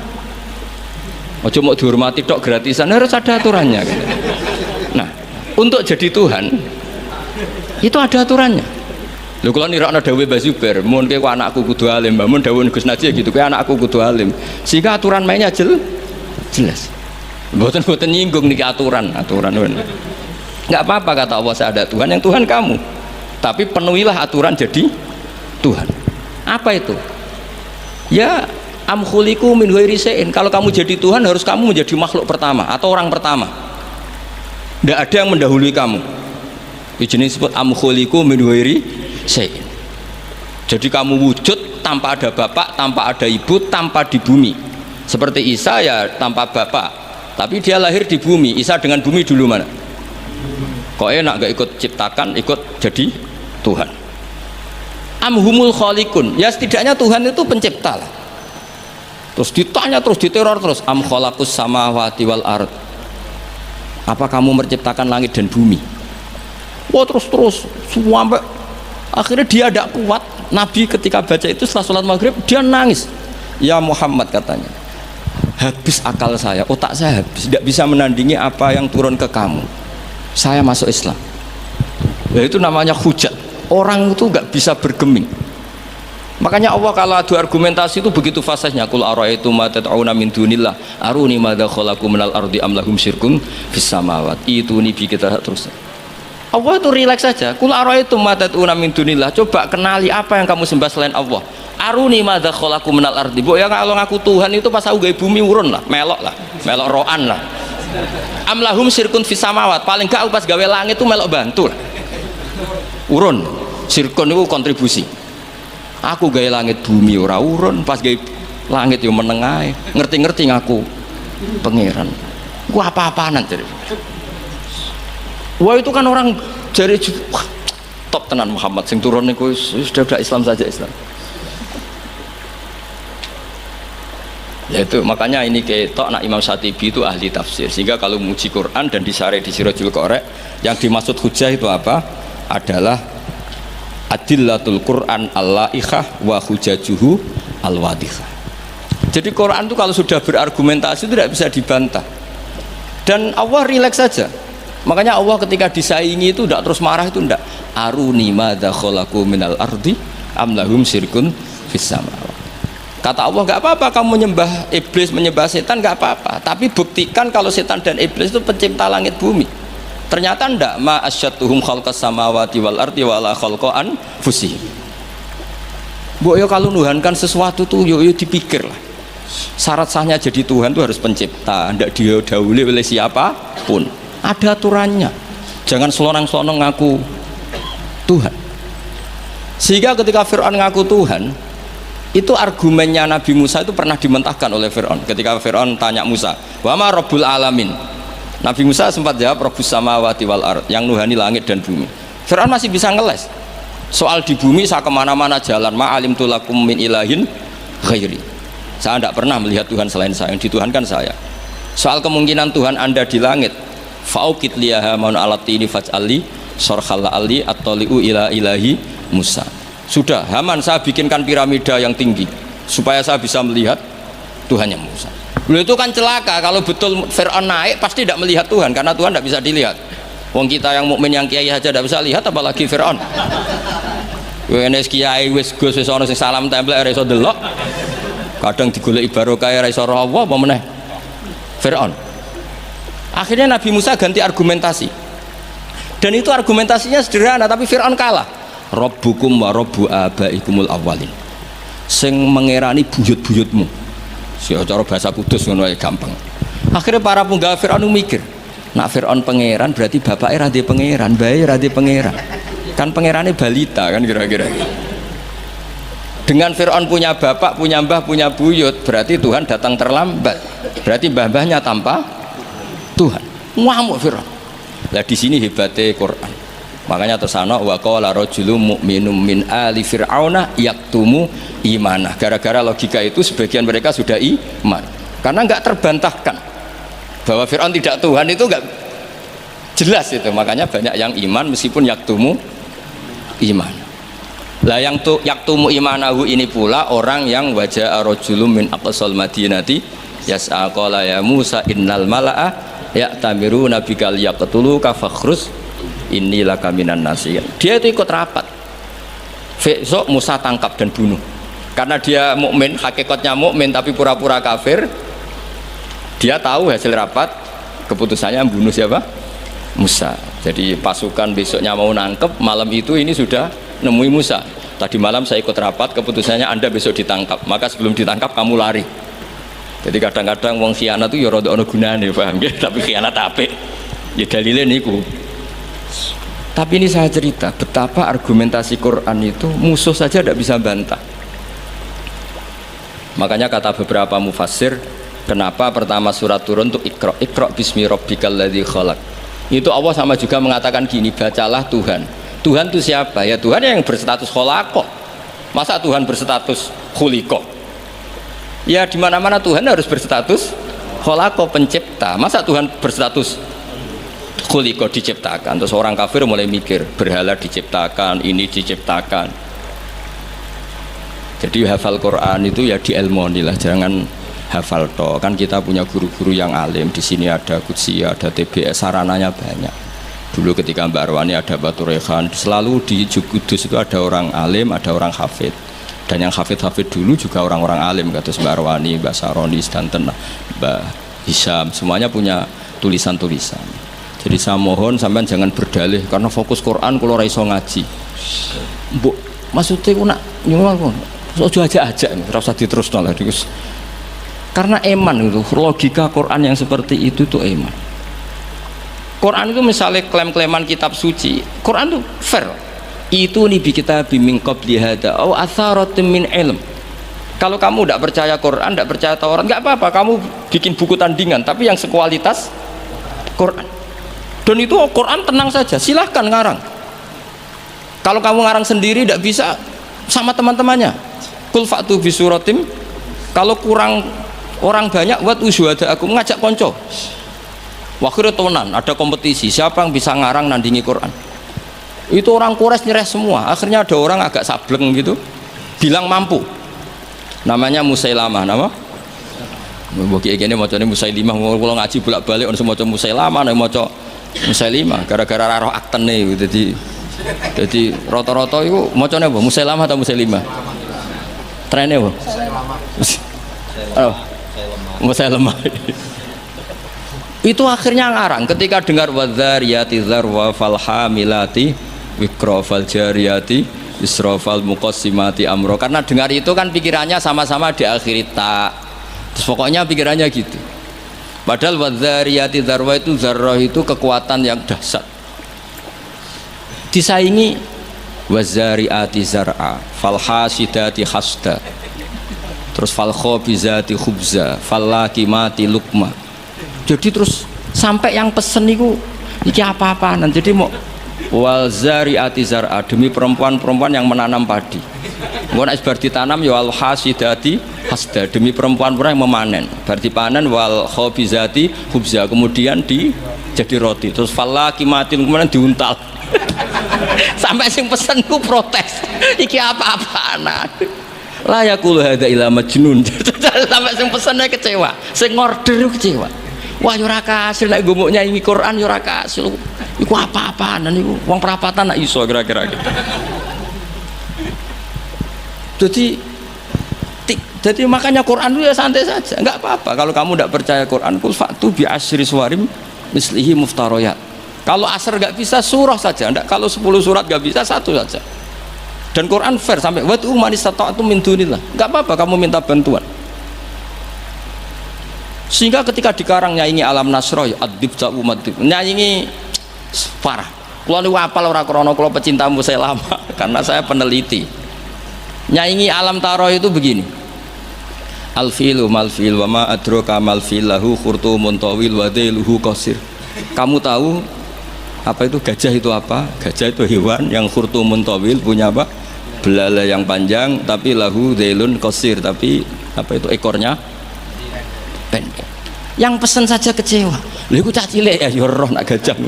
Ojo mau dihormati tok gratisan, harus ada aturannya gitu. Nah, untuk jadi Tuhan itu ada aturannya. Lho kula nirakno dawuhe Mbah Zubair, mun kowe anakku kudu alim, mun dawuh Gus Naji gitu, kowe anakku kudu alim. Sehingga aturan mainnya jelas. Mboten nyinggung niki aturan. Enggak apa-apa kata Allah, saya ada Tuhan, yang Tuhan kamu. Tapi penuhilah aturan jadi Tuhan. Apa itu? Ya am khuliqu min ghairi syai'in. Kalau kamu jadi Tuhan harus kamu menjadi makhluk pertama atau orang pertama. Tidak ada yang mendahului kamu. Ini jenis disebut am khuliqu min ghairi syai'in. Jadi kamu wujud tanpa ada bapak, tanpa ada ibu, tanpa di bumi. Seperti Isa ya tanpa bapak, tapi dia lahir di bumi. Isa dengan bumi dulu mana? Kok enak gak ikut ciptakan, ikut jadi Tuhan. Amhumul khaliqun. Ya setidaknya Tuhan itu pencipta lah. Terus ditanya, terus diteror terus. Am khalaqus samawati wal ard. Apa kamu menciptakan langit dan bumi? Wah terus sampai akhirnya dia tidak kuat. Nabi ketika baca itu setelah sholat maghrib dia nangis. Ya Muhammad katanya, habis akal saya, otak saya habis, tidak bisa menandingi apa yang turun ke kamu. Saya masuk Islam. Ya itu namanya hujat. Orang itu nggak bisa bergeming. Makanya Allah kalau adu argumentasi itu begitu fasihnya. Qul ara'aytum ma tad'una min dunillah aruni madza khalaqu minal ardi am lahum syirkun fis samawati. Itu nih kita terus. Allah itu rileks saja. Qul ara'aytum ma tad'una min dunillah. Coba kenali apa yang kamu sembah selain Allah. Aruni madza khalaqu minal ardi. Mbok ya kalau ngaku Tuhan itu pas aku gawe bumi urun lah, melok roan lah. Am lahum syirkun fis samawat. Paling gak pas gawe langit itu melok bantu lah. Urun. Syirkun itu kontribusi. Aku gawe langit bumi ora urun, pas gawe langit yo meneng ae. Ngerti-ngerti ngaku pangeran. Ku apa-apaanan jadi. Wah itu kan orang jari top tenan Muhammad sing turun niku sudah Islam saja Islam. Ya itu makanya ini ketok nak Imam Syatibi itu ahli tafsir, sehingga kalau muji Quran dan disareh di Sirajul Qorek yang dimaksud hujah itu apa? Adalah adillatul Quran al-la'ikhah wa hujajuhu al-wadihah. Jadi Quran itu kalau sudah berargumentasi itu tidak bisa dibantah, dan Allah rileks saja. Makanya Allah ketika disaingi itu tidak terus marah, itu tidak. Aruni madza khalaqu minal ardi am lahum syirkun fis samawati. Kata Allah, nggak apa-apa kamu menyembah iblis, menyembah setan, nggak apa-apa, tapi buktikan kalau setan dan iblis itu pencipta langit bumi. Ternyata ndak. Ma asyatuhum khalqas samawati wal ardi wala khalqan fusih. Bu yo kalau nuhankan sesuatu tuh yo dipikir lah. Syarat sahnya jadi Tuhan itu harus pencipta, ndak didahului oleh siapapun. Ada aturannya. Jangan selonang-selonong ngaku Tuhan. Sehingga ketika Fir'aun ngaku Tuhan, itu argumennya Nabi Musa itu pernah dimentahkan oleh Fir'aun. Ketika Fir'aun tanya Musa, wa ma rabbul alamin, Nabi Musa sempat jawab rabbus samawati wal ard, yang nuhani langit dan bumi. Fir'aun masih bisa ngeles soal di bumi, saya kemana-mana jalan, ma alimtu lakum min ilahin ghairi, saya tidak pernah melihat Tuhan selain saya, yang dituhankan saya. Soal kemungkinan Tuhan anda di langit, fa'ukit liyaha maun alatini faj'ali sorkhal ali at-toli'u ila ilahi Musa. Sudah, Haman saya bikinkan piramida yang tinggi supaya saya bisa melihat Tuhannya Musa. Lalu itu kan celaka kalau betul Fir'aun naik pasti tidak melihat Tuhan, karena Tuhan tidak bisa dilihat. Wong kita yang mukmin yang kiai aja tidak bisa lihat, apalagi Fir'aun. Wes kiai wis gus wis ana sing salam tempel ora iso delok. Kadang digoleki barokah ora iso roh apa meneh. Fir'aun. Akhirnya Nabi Musa ganti argumentasi. Dan itu argumentasinya sederhana, tapi Fir'aun kalah. Rabbukum wa rabbu abaikumul awwalin. Sing mengerani buyut-buyutmu. Cara bahasa kudus ngono ae gampang. Akhirnya para punggawa Fir'aun mikir, nak Fir'aun pangeran berarti bapaknya radhi pangeran, bayi radhi pangeran. Kan pangerannya balita kan kira-kira. Dengan Fir'aun punya bapak, punya mbah, punya buyut, berarti Tuhan datang terlambat. Berarti mbah-mbahnya tanpa Tuhan. Ngamuk Fir'aun. Lah di sini hebatnya Quran. Makanya tersana wa qala rajulun mu'minun min ali fir'auna yaktumu imanah. Gara-gara logika itu sebagian mereka sudah iman. Karena enggak terbantahkan bahwa Fir'aun tidak Tuhan, itu enggak jelas itu. Makanya banyak yang iman meskipun yaktumu iman. Lah yang yaktumu imanahu ini pula orang yang wajah rajulun min aqsal madinati yas'a qala ya Musa innal mala'a ya'tamiruna bikal yaqtuluka fakhrus inilah kaminan nasiyan. Dia itu ikut rapat. besok Musa tangkap dan bunuh. Karena dia mukmin, hakikatnya mukmin tapi pura-pura kafir. Dia tahu hasil rapat, keputusannya membunuh siapa? Musa. Jadi pasukan besoknya mau nangkep, malam itu ini sudah nemui Musa. Tadi malam saya ikut rapat, keputusannya Anda besok ditangkap. Maka sebelum ditangkap kamu lari. Jadi kadang-kadang wong khianat itu ya rada ana gunane, paham ya? Tapi khianat apik. Ya dalile niku. Tapi ini saya cerita betapa argumentasi Quran itu musuh saja tidak bisa bantah. Makanya kata beberapa mufassir, kenapa pertama surat turun untuk Iqra bismi rabbikal ladzi khalaq. Itu Allah sama juga mengatakan gini, bacalah Tuhan. Tuhan itu siapa? Ya Tuhan yang berstatus khalaqah. Masa Tuhan berstatus khuliqah? Ya di mana-mana Tuhan harus berstatus khalaqah, pencipta. Masa Tuhan berstatus khuliqah, diciptakan? Terus orang kafir mulai mikir, berhala diciptakan, ini diciptakan. Jadi hafal Quran itu ya dielmoni lah, jangan hafal toh. Kan kita punya guru-guru yang alim. Di sini ada Qudsi, ada TBS, sarananya banyak. Dulu ketika Mbak Arwani ada Batu Rehan, selalu di Kudus itu ada orang alim, ada orang hafid. Dan yang hafid-hafid dulu juga orang-orang alim, kata Mbak Arwani, Mbak Saroni, Stanton, Mbak Hisham, semuanya punya tulisan-tulisan. Jadi saya mohon sampean jangan berdalih karena fokus Quran kalau ora iso ngaji. Mbok maksudnya ku nak nyuwun ojo aja-aja, ora usah diterusno lah. Karena eman itu, logika Quran yang seperti itu tuh eman. Quran itu misalnya klaim-klaiman kitab suci, Quran itu fair. Itu nih kita bimbing qabli hada au atharatin min ilm. Kalau kamu tidak percaya Quran, tidak percaya Taurat, nggak apa-apa, kamu bikin buku tandingan tapi yang sekualitas Quran. Dan itu Quran tenang saja, silahkan ngarang. Kalau kamu ngarang sendiri tidak bisa, sama teman-temannya. Kul fa'tu bi suratim. Kalau kurang orang banyak, buat usyuhada aku ngajak konco. Wakhir tonan, ada kompetisi siapa yang bisa ngarang nandingi Quran. Itu orang Quraisy nyerah semua. Akhirnya ada orang agak sableng gitu bilang mampu, namanya Musailamah. Nama bagi ini macamnya Musailimah. Kalau ngaji bolak-balik orang semua Musailamah, nama macam Musailimah gara-gara roh akten nih. Jadi rata-rata itu macamnya apa? Musailamah atau Musailimah? Trennya apa? Musailamah. Itu akhirnya ngarang ketika dengar wadzariyati dzarwa falhamilati wikra fal jariyati israfal muqassimati amro. Karena dengar itu kan pikirannya sama-sama diakhiri ta. Terus pokoknya pikirannya gitu. Padahal wadzariyati dzarwa itu zarrah itu kekuatan yang dahsyat. Disaingi wazariati zar'a falhasidati hasda. Terus fal khabizati khubza fallakimati lukma. Jadi terus sampai yang pesen itu iki apa-apaan. Jadi mau wal zariati zar'a, demi perempuan-perempuan yang menanam padi. Mau nek bar ditanam ya wal hasidati hasda, demi perempuan-perempuan yang memanen. Bar dipanen wal khabizati khubza, kemudian jadi roti. Terus fallakimati kemudian diuntal. Sampai sing pesen ku protes. Iki apa-apaan. La yaqulu hadza ila majnun. Sampai sing pesene kecewa, sing order kecewa. Wah yo ora kasil nek gumuk nyanyi Quran yo ora kasil. Iku apa-apaan niku wong perapatan nak iso kira-kira gitu. Jadi makanya Quran itu ya santai saja, enggak apa-apa kalau kamu tidak percaya Quran. Kul fa'tu bi asyri suwarim mislihi muftariyat. Kalau asar enggak bisa surah saja, enggak, kalau 10 surat enggak bisa satu saja. Dan Quran fair sampai watu man istata'tum min dunillah. Enggak apa-apa kamu minta bantuan. Sehingga ketika dikarang nyanyi alam nasroh adib ja'u madib, nyanyi parah. Kalau niku apal ora krana kula pecinta Musailamah karena saya peneliti. Nyanyi alam taroh itu begini. Alfilu malfil wa ma adraka malfil lahu khurtumun tawil wa dhailuhu qasir. Kamu tahu apa itu gajah itu apa? Gajah itu hewan yang khurtumun tawil, punya apa? Belalai yang panjang, tapi lahu dhailun qasir, tapi apa itu ekornya pendek. Yang pesen saja kecewa. Lha iku cah cilik ya roh nak gajah.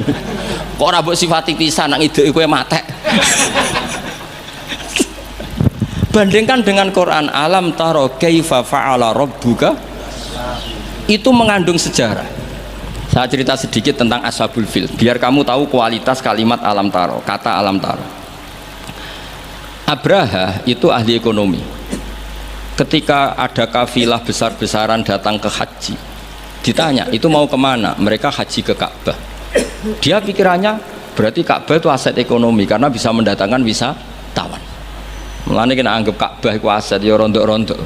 Kok ora mbok sifati pisan nak ngideki kowe matek. Bandingkan dengan Quran, alam taro kaifa fa'ala rabbuka, itu mengandung sejarah. Saya cerita sedikit tentang Ashabul Fil biar kamu tahu kualitas kalimat alam taro, kata alam taro. Abraha itu ahli ekonomi. Ketika ada kafilah besar-besaran datang ke haji, ditanya itu mau kemana, mereka haji ke Ka'bah. Dia pikirannya berarti Ka'bah itu aset ekonomi karena bisa mendatangkan wisatawan. Mulane kena anggap Ka'bah itu aset ya rontok-rontok.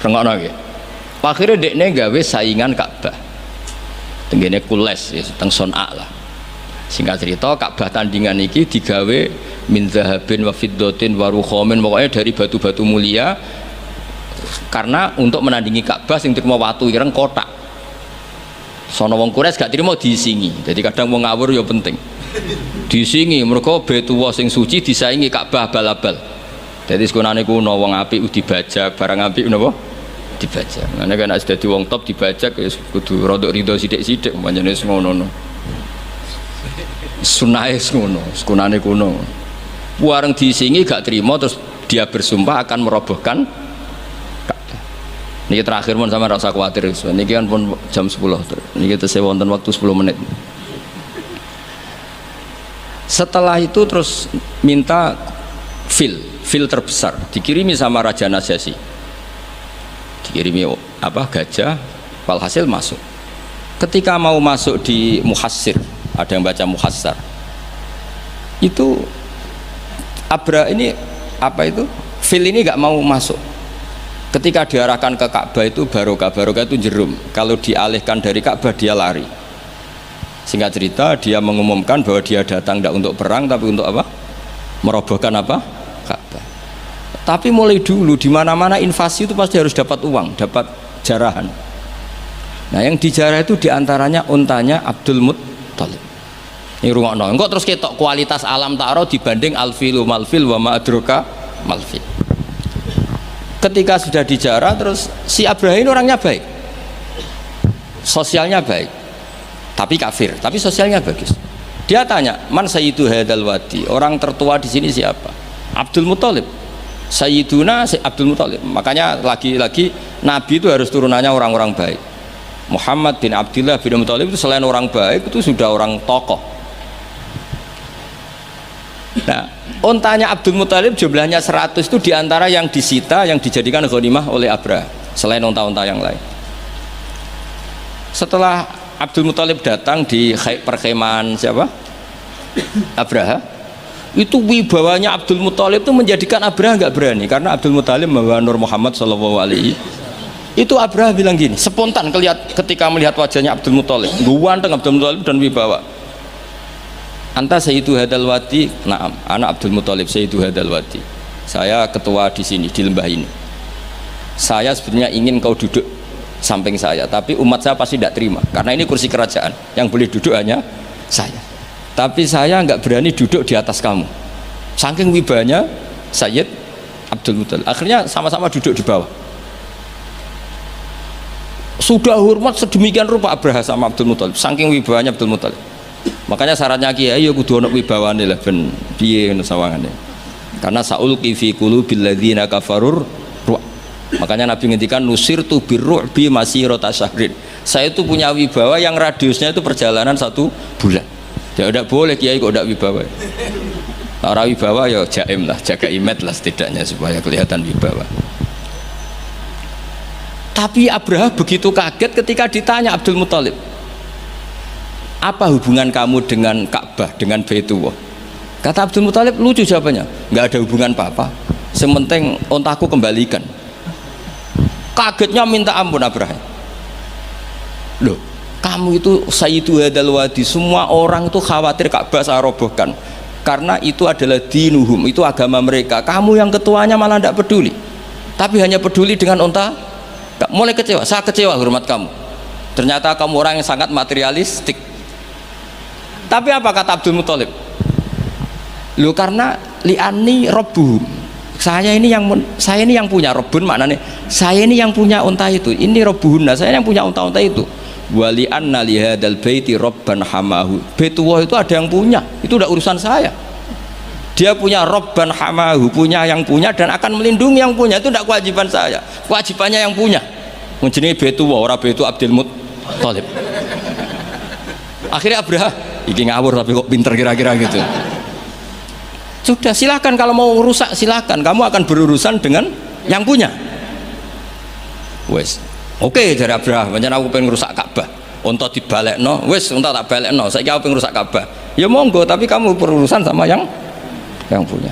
Rengokno nggih. Akhirnya dekne gawe saingan Ka'bah. Tenggene Kules ya teng Son'a lah. Singkat cerita Ka'bah tandingan iki digawe min zahabin wa fiddatin wa rukhamin, pokoknya dari batu-batu mulia karena untuk menandingi Ka'bah sing terima watu ireng kotak. Sono wong Quraisy gak trimo diisingi. Jadi kadang wong ngawur ya penting. Diisingi mergo betuwa sing suci disaingi Ka'bah abal-abal. Jadi sekunane kuno wong apik dibajak, barang apik napa? Dibajak. Ngene kan nek dadi wong top dibajak ya kudu rodok rido sithik-sithik pancene ngono. Sunahe ngono, sekunane kuno. Wareng diisingi gak terima terus dia bersumpah akan merobohkan Ka'bah. Niki terakhir mun sampean ora usah kuwatir. Niki kan pun jam 10. Niki tesih wonten waktu 10 menit. Setelah itu terus minta fil terbesar dikirimi sama Raja Najasyi. Dikirimi apa gajah, walhasil masuk. Ketika mau masuk di Muhassir, ada yang baca Muhassar. Itu Abra ini apa itu? Fil ini nggak mau masuk. Ketika diarahkan ke Ka'bah itu barokah itu jerum. Kalau dialihkan dari Ka'bah dia lari. Singkat cerita dia mengumumkan bahwa dia datang tidak untuk perang tapi untuk apa? Merobohkan apa? Ka'bah. Tapi mulai dulu di mana-mana invasi itu pasti harus dapat uang, dapat jarahan. Nah yang dijarah itu diantaranya untanya Abdul Muttalib. Ini rungokno. Engkau terus ketok kualitas alam ta'ara dibanding alfilu malfil wa ma'adroka malfil. Ketika sudah dijarah terus si Abraham ini orangnya baik, sosialnya baik, tapi kafir, tapi sosialnya bagus. Dia tanya, man sayyidu hadal wadi, orang tertua di sini siapa? Abdul Muttalib. Sayyiduna Abdul Muttalib. Makanya lagi-lagi Nabi itu harus turunannya orang-orang baik. Muhammad bin Abdullah bin Muttalib itu selain orang baik itu sudah orang tokoh. Nah, untanya Abdul Muttalib jumlahnya 100 itu diantara yang disita, yang dijadikan ghanimah oleh Abraha selain unta-unta yang lain. Setelah Abdul Muttalib datang di perkemahan siapa? Abraha. Itu wibawanya Abdul Muttalib itu menjadikan Abraha nggak berani karena Abdul Muttalib membawa Nur Muhammad Shallallahu Alaihi. Itu Abraha bilang gini, spontan ketika melihat wajahnya Abdul Muttalib, ganteng Abdul Muttalib dan wibawa. Anta sayyidu hadal wadi, na'am, anak Abdul Muttalib sayyidu hadal wadi. Saya ketua di sini di lembah ini. Saya sebenarnya ingin kau duduk samping saya, tapi umat saya pasti tidak terima karena ini kursi kerajaan, yang boleh duduk hanya saya. Tapi saya nggak berani duduk di atas kamu. Saking wibanya Sayyid Abdul Muttalib. Akhirnya sama-sama duduk di bawah. Sudah hormat sedemikian rupa Abraha sama Abdul Muttalib, saking wibawanya Abdul Muttalib. Makanya syaratnya kiai ya kudu ana wibawane lah ben piye sawangane. Karena saulqi fi qulubil ladzina kafarur ruh. Makanya Nabi ngendikan nusirtu birru'bi masirata syahrin. Saya itu punya wibawa yang radiusnya itu perjalanan 1 bulan. Ya tidak boleh kiai kok tidak wibawa. Ora wibawa ya jaim lah, jaga imet lah setidaknya supaya kelihatan wibawa. Tapi Abraha begitu kaget ketika ditanya Abdul Muttalib, apa hubungan kamu dengan Ka'bah, dengan Baitullah? Kata Abdul Muttalib, lucu jawabannya, nggak ada hubungan apa-apa, sementing ontaku kembalikan. Kagetnya minta ampun Abraha. Loh, kamu itu sayyidu hadal wadi, semua orang itu khawatir Ka'bah saya robohkan karena itu adalah dinuhum, itu agama mereka. Kamu yang ketuanya malah tidak peduli, tapi hanya peduli dengan onta. Mulai kecewa, saya kecewa hormat kamu. Ternyata kamu orang yang sangat materialistik. Tapi apa kata Abdul Muttalib? Loh karena li'ani robbuhum, saya ini yang punya robun, maknanya saya ini yang punya unta itu, ini robbuhunna, saya yang punya unta-unta itu. Wali anna lihadal baiti robban hamahu, Baitullah itu ada yang punya, itu udah urusan saya. Dia punya robban hamahu, punya yang punya dan akan melindungi yang punya, itu tidak kewajiban saya, kewajibannya yang punya. Menjenengi Baitullah, ora Baitu Abdul Muttalib. Akhirnya Abraha iki ngawur tapi kok pinter kira-kira gitu. Sudah, silahkan kalau mau rusak silahkan, kamu akan berurusan dengan yang punya. Wes, oke jare Abraham, pancen aku pengen rusak Ka'bah. Unta dibalekno, wes unta tak balekno, saiki aku pengen rusak Ka'bah. Ya monggo, tapi kamu berurusan sama yang punya.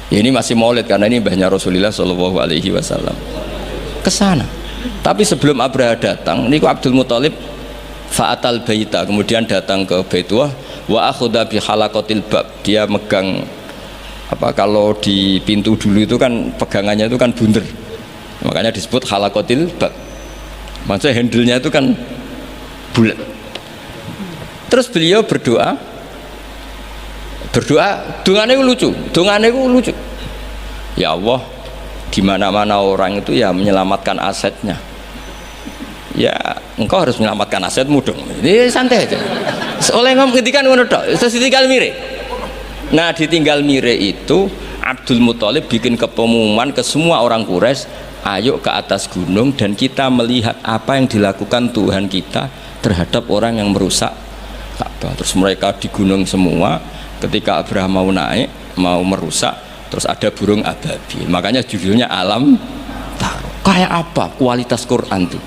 Ya, ini masih maulid karena ini mbahnya Rasulullah Shallallahu Alaihi Wasallam ke sana. Tapi sebelum Abraha datang, niku Abdul Muthalib fa'atal baita, kemudian datang ke Baitullah wa akhudha bi halaqatil bab. Dia megang apa, kalau di pintu dulu itu kan pegangannya itu kan bunder, makanya disebut halaqatil bab, maksudnya handle-nya itu kan bulat. Terus beliau berdoa, dongane lucu, ya Allah, di mana-mana orang itu ya menyelamatkan asetnya, ya engkau harus menyelamatkan asetmu dong. Ini santai aja, oleh ngomong ngendikan ngono tok, terus ditinggal mire. Nah, ditinggal mire itu Abdul Muthalib bikin pengumuman ke semua orang Quraisy, ayo ke atas gunung dan kita melihat apa yang dilakukan Tuhan kita terhadap orang yang merusak Ka'bah. Terus mereka di gunung semua, ketika Abraham mau naik, mau merusak, terus ada burung ababil, makanya judulnya Alam Taro. Kayak apa kualitas Quran tuh?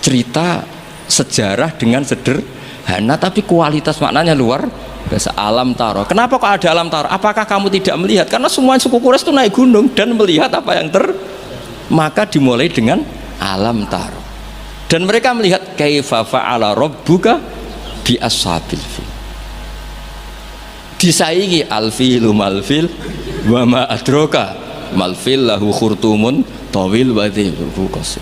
Cerita sejarah dengan sederhana tapi kualitas maknanya luar biasa. Alam Taro, kenapa kok ada Alam Taro? Apakah kamu tidak melihat? Karena semua suku Quraisy itu naik gunung dan melihat apa yang maka dimulai dengan Alam Taro, dan mereka melihat kaifa fa'ala rabbuka bi ashabil fil, disaingi alfilu malfil wa ma adraka malfil lahu khurtumun tawil wa dhibu qasir.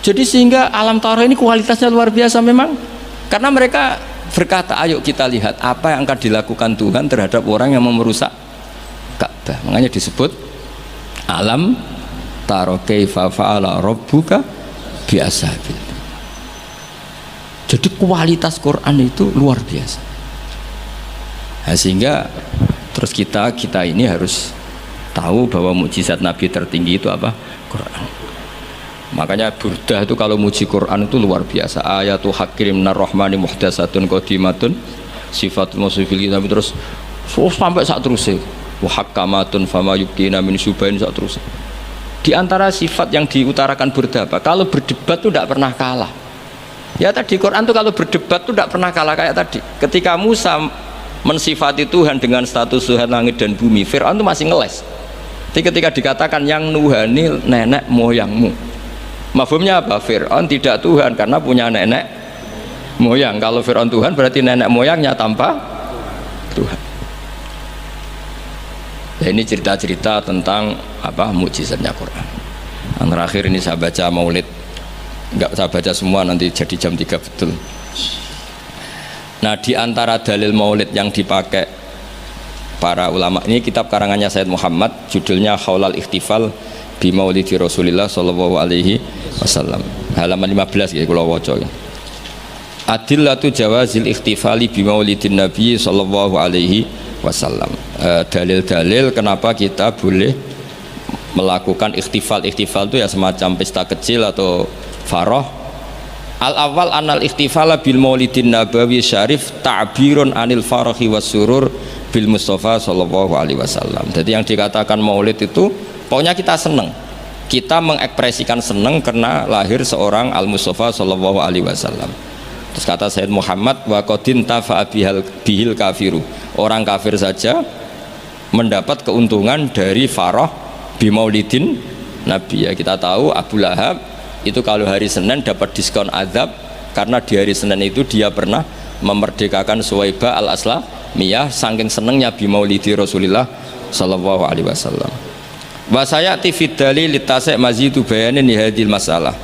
Jadi sehingga Alam Taro ini kualitasnya luar biasa memang, karena mereka berkata ayo kita lihat apa yang akan dilakukan Tuhan terhadap orang yang mau merusak Ka'bah, makanya disebut Alam Taro kaifa fa'ala rabbuka bi ashabil. Jadi kualitas Quran itu luar biasa. Nah, sehingga terus kita ini harus tahu bahwa mukjizat Nabi tertinggi itu apa? Quran. Makanya Burdah itu kalau muji Quran itu luar biasa. Ayatu hakirim narrahmani muhdasatun qadimatun sifatul musifil, tapi terus sampai saat terusnya wahakamatun fama yubkina min subain saat terus. Di antara sifat yang diutarakan Burdah apa? Kalau berdebat itu tidak pernah kalah. Ya tadi Quran itu kalau berdebat itu tidak pernah kalah kayak tadi. Ketika Musa mensifati Tuhan dengan status Tuhan langit dan bumi, Fir'aun itu masih ngeles. Jadi ketika dikatakan yang nuhani nenek moyangmu, mafhumnya apa? Fir'aun tidak Tuhan karena punya nenek moyang. Kalau Fir'aun Tuhan berarti nenek moyangnya tanpa Tuhan. Ya, ini cerita-cerita tentang apa mukjizatnya Quran. Yang terakhir ini saya baca maulid, enggak saya baca semua nanti jadi jam 3 betul. Nah, di antara dalil maulid yang dipakai para ulama, ini kitab karangannya Sayyid Muhammad, judulnya Khaulal Ikhtifal bi Maulidi Rasulillah sallallahu alaihi wasallam, halaman 15 ya kula waca ya. Adillatu jawazil ikhtifali bi Maulidin Nabi sallallahu alaihi wasallam. Dalil-dalil kenapa kita boleh melakukan ikhtifal. Ikhtifal itu ya semacam pesta kecil atau faroh. Al-awwal anal ikhtifala bil Maulidin Nabawi syarif ta'birun anil farahi was surur bil Mustafa sallallahu alaihi wasallam. Jadi yang dikatakan maulid itu pokoknya kita senang, kita mengekspresikan senang karena lahir seorang Al-Mustafa sallallahu alaihi wasallam. Terus kata Sayyid Muhammad wa qadin tafa'a bihil kafiru, orang kafir saja mendapat keuntungan dari farah bi maulidin Nabi. Ya kita tahu Abu Lahab itu kalau hari Senin dapat diskon azab karena di hari Senin itu dia pernah memerdekakan Suwaibah al-Aslamiyah saking senengnya bi maulidi Rasulillah sallallahu alaihi wasallam. Wa sayati fid dalil litasai mazidu bayanin hadil masalah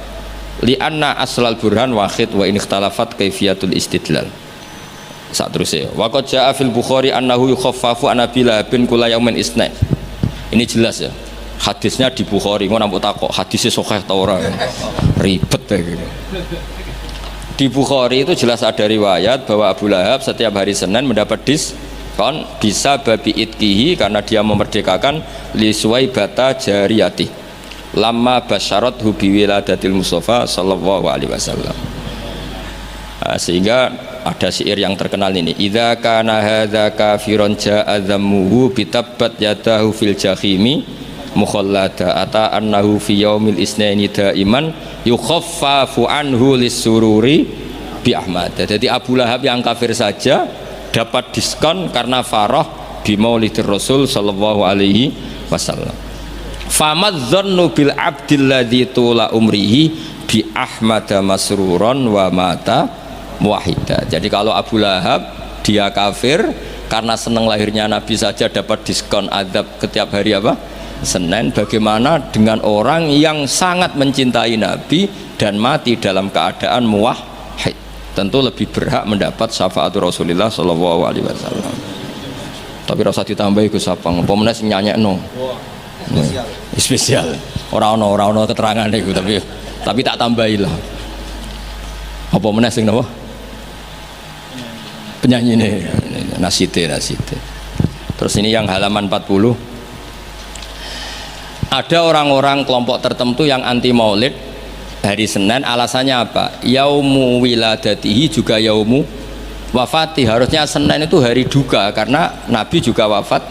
li anna aslal burhan wahid wa in ikhtalafat kaifiyatul istidlal. Saat terusnya wa qad jaa fil Bukhari annahu yukhaffafu an Nabila bin kula yaumin isna. Ini jelas ya, hadisnya di Bukhari. Ngono mbok takok hadisnya sahih ta ora, ribet ya gitu. Di Bukhari itu jelas ada riwayat bahwa Abu Lahab setiap hari Senin mendapat diskon bisa babi itkihi karena dia memerdekakan li Suwaibata jariyati lama basyarat hubi wiladatil Mustafa sallallahu alaihi wasallam. Sehingga ada syair yang terkenal ini, idza kana hadza kafiron ja'a dhammuhu bitabbat yadahu fil jahimi mukhallada ata annahu fi yaumil isnaini daiman yukhaffafu anhu lisururi bi Ahmad. Jadi Abu Lahab yang kafir saja dapat diskon karena farah bi maulidir Rasul sallallahu alaihi wasallam. Famadzannu bil abdil ladzi tula umrihi bi Ahmad masruron wa mata muwahhida. Jadi kalau Abu Lahab dia kafir karena senang lahirnya Nabi saja dapat diskon azab setiap hari apa? Senin. Bagaimana dengan orang yang sangat mencintai Nabi dan mati dalam keadaan muwahhid? Tentu lebih berhak mendapat syafaat Rasulullah sallallahu alaihi wasallam. Tapi rasa ditambahi Gus Sapang, apa meneh sing nyanyekno. Spesial. Ora ono keterangan iku tapi tak tambahilah. Apa meneh sing napa? Penyanyi ini nasite. Terus ini yang halaman 40. Ada orang-orang kelompok tertentu yang anti maulid hari Senin, alasannya apa? Yaumu wiladatihi juga yaumu wafati. Harusnya Senin itu hari duka karena Nabi juga wafat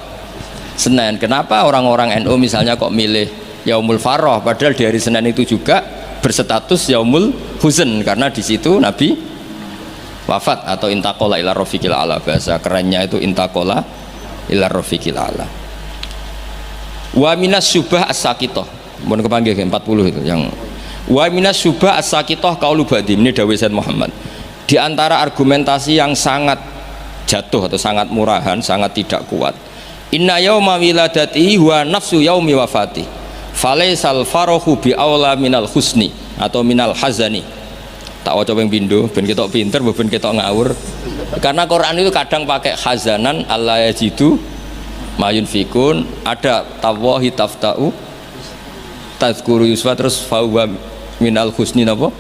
Senin. Kenapa orang-orang NU misalnya kok milih yaumul farah padahal di hari Senin itu juga berstatus yaumul huzn karena di situ Nabi wafat atau intakola ila rafiqil ala, bahasa kerennya itu intakola ila rafiqil ala. Wa minas syubah as-sakitoh, mohon kepanggil 40 itu yang wa minas syubah as-sakitoh qaulu ba'di, ini dawuh Sayyid Muhammad. Di antara argumentasi yang sangat jatuh atau sangat murahan, sangat tidak kuat, inna yauma wiladatihi wa nafsu yaumi wafati falaisal farahu bi aula minal husni atau minal hazani. Tak waca ping pindho ben ketok pinter ben ketok ngawur, karena Quran itu kadang pakai hazanan alla yajidu mayun fikun, ada tawahi tafta'u tazkuru yusfa, terus fahuwa minal husni napa?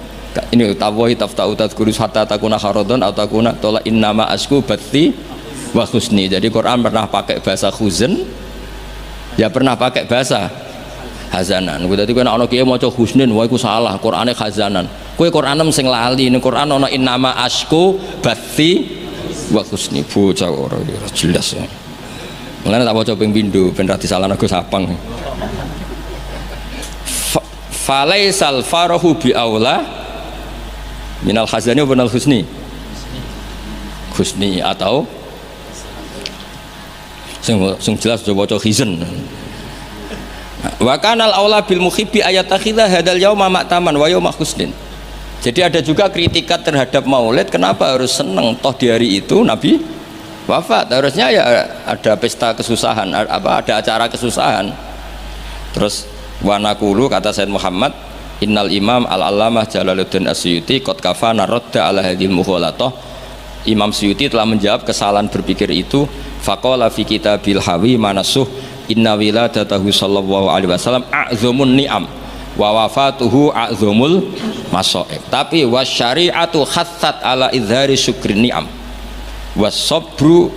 Ini tawahi tafta'u tazkuru hatta takuna kharadon atau takuna tola innama asku bathi wa husni. Jadi Quran pernah pakai bahasa huzn, ya pernah pakai bahasa hazanan. Dadi kowe nek ana kiye maca husnin wae iku salah, Qurane hazanan. Kowe Quranem sing lali, ning Quran ana innama asku bathi wa husni. Bocah ora jelas ya. Mulane tak waca ping pindho ben ra disalahno Gus Sapang. Falaisal farahu bi aula minal khazani wa minal husni. Husni atau sing jelas coba waca khizn. Wa kanal aula bil muhibbi ayat akhidha hadal yauma ma'taman wa yauma husnin. Jadi ada juga kritikat terhadap maulid, kenapa harus seneng toh di hari itu Nabi wafat, harusnya ya ada pesta kesusahan, ada acara kesusahan. Terus wanakulu kata Sayyid Muhammad, innal imam al-allamah Jalaluddin Asyuti qad kafana radda ala hadhil mukhalatah. Imam Suyuti telah menjawab kesalahan berpikir itu. Faqala fi kitabil hawi manasuh inna wiladatahu sallallahu alaihi wasallam a'zamun ni'am wa wafatuhu a'zamul masaib. Tapi wasyari'atu khassat ala izhari syukri ni'am wasabru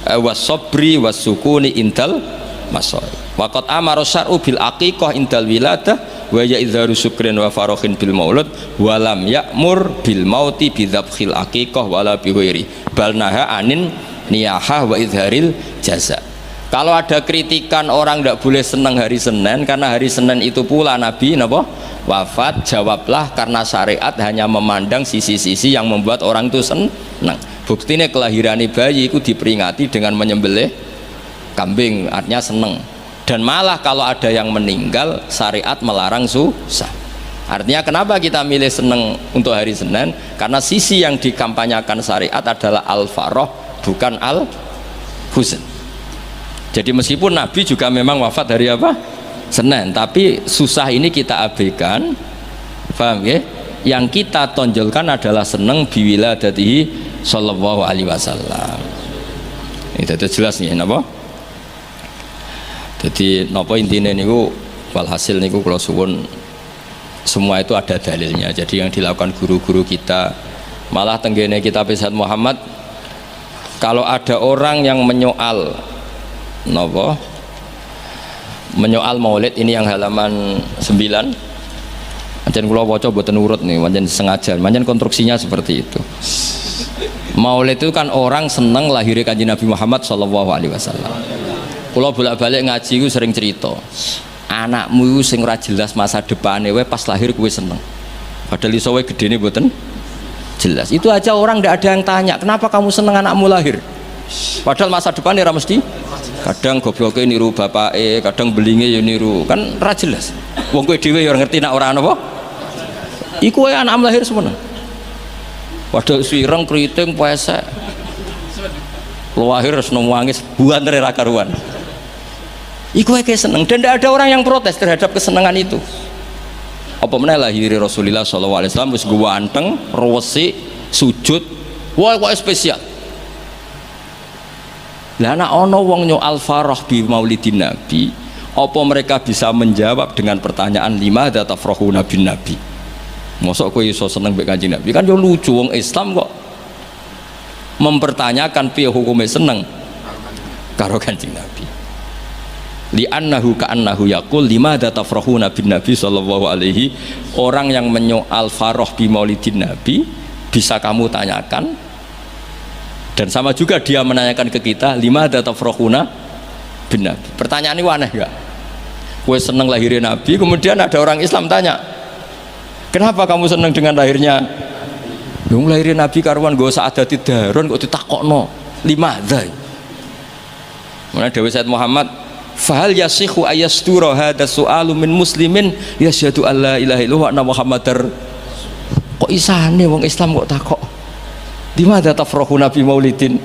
wasabri wasukuni intal masaib. Waqat amara syar'u bil aqiqah intal wiladah wa ya izharu syukrin wa farahin bil maulud wa lam ya'mur bil mauti bi dzabhil aqiqah wala bi ghairi bal naha anin niyahah wa izharil jaza. Kalau ada kritikan orang tidak boleh senang hari Senin karena hari Senin itu pula Nabi napa wafat, jawablah karena syariat hanya memandang sisi-sisi yang membuat orang itu senang. Buktinya kelahiran bayi itu diperingati dengan menyembelih kambing, artinya senang. Dan malah kalau ada yang meninggal syariat melarang susah. Artinya kenapa kita milih senang untuk hari Senin? Karena sisi yang dikampanyakan syariat adalah al-farah bukan al-huzn. Jadi meskipun Nabi juga memang wafat hari apa? Senin, tapi susah ini kita abaikan. Paham ya? Yang kita tonjolkan adalah senang biwiladatihi sallallahu alaihi wasallam. Itu jelas nih napa? Jadi napa intine niku walhasil niku kula suwun semua itu ada dalilnya. Jadi yang dilakukan guru-guru kita, malah tenggene kitab Sayyid Muhammad, kalau ada orang yang menyoal napa? Menyoal maulid, ini yang halaman 9. Pancen kula waca mboten urut nih, pancen sengaja, pancen konstruksinya seperti itu. Maulid itu kan orang seneng lahirnya Kanjeng Nabi Muhammad sallallahu alaihi wasallam. Kula bolak-balik ngaji ku sering cerita. Anakmu sing ora jelas masa depane wae pas lahir kowe seneng. Padahal iso wae gedene mboten jelas. Itu aja orang ndak ada yang tanya, "Kenapa kamu seneng anakmu lahir?" Padahal masa depannya ora mesti. Kadang gobloke niru bapake, kadang belinge ya niru. Kan ora jelas. Wong kowe dhewe ya ngerti nek ora napa. Iku wae anak lahir semana. Padahal sireng kriting pesek. Lahir wis nangis buantere ra karuan. Iku wae seneng dan tidak ada orang yang protes terhadap kesenangan itu. Apa meneh lahir Rasulullah sallallahu alaihi wasallam wis ganteng, resik, sujud. Wah kok spesial. Lah nek ana wong nyoal farah bi maulidin nabi, apa mereka bisa menjawab dengan pertanyaan lima tafrahuna bin nabi? Mosok kowe iso seneng mbek Kanjeng Nabi? Kan yo lucu, wong Islam kok mempertanyakan piye hukume seneng karo Kanjeng Nabi. Li annahu ka'annahu yaqul limadza tafrahuna bin nabi sallallahu alaihi. Orang yang menyoal farah bi maulidin nabi bisa kamu tanyakan, dan sama juga dia menanyakan ke kita limadza tafrahuna bin nabi. Pertanyaan ini aneh enggak? Kowe seneng lahirnya nabi, kemudian ada orang Islam tanya, "Kenapa kamu seneng dengan lahirnya?" Dong lahirnya nabi karuan go saadati darun kok ditakokno limadza. Mana Dewi Said Muhammad fahal yasihu ayastura hadha su'alu min muslimin yasyhadu alla ilaha illallah wa anna muhammadar. Kok isane wong Islam kok takok di mana tafrahu nabi maulidin?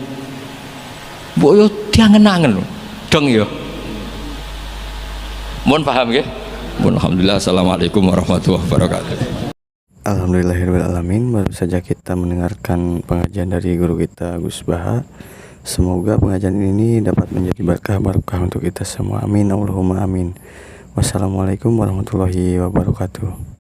Mbok yo diangen-angen lho dong yo. Mohon paham nggih? Mohon alhamdulillah. Assalamualaikum warahmatullahi wabarakatuh. Alhamdulillahirrahmanirrahim. Baru saja kita mendengarkan pengajian dari guru kita Gus Baha. Semoga pengajian ini dapat menjadi barkah untuk kita semua. Amin Allahumma amin. Wassalamualaikum warahmatullahi wabarakatuh.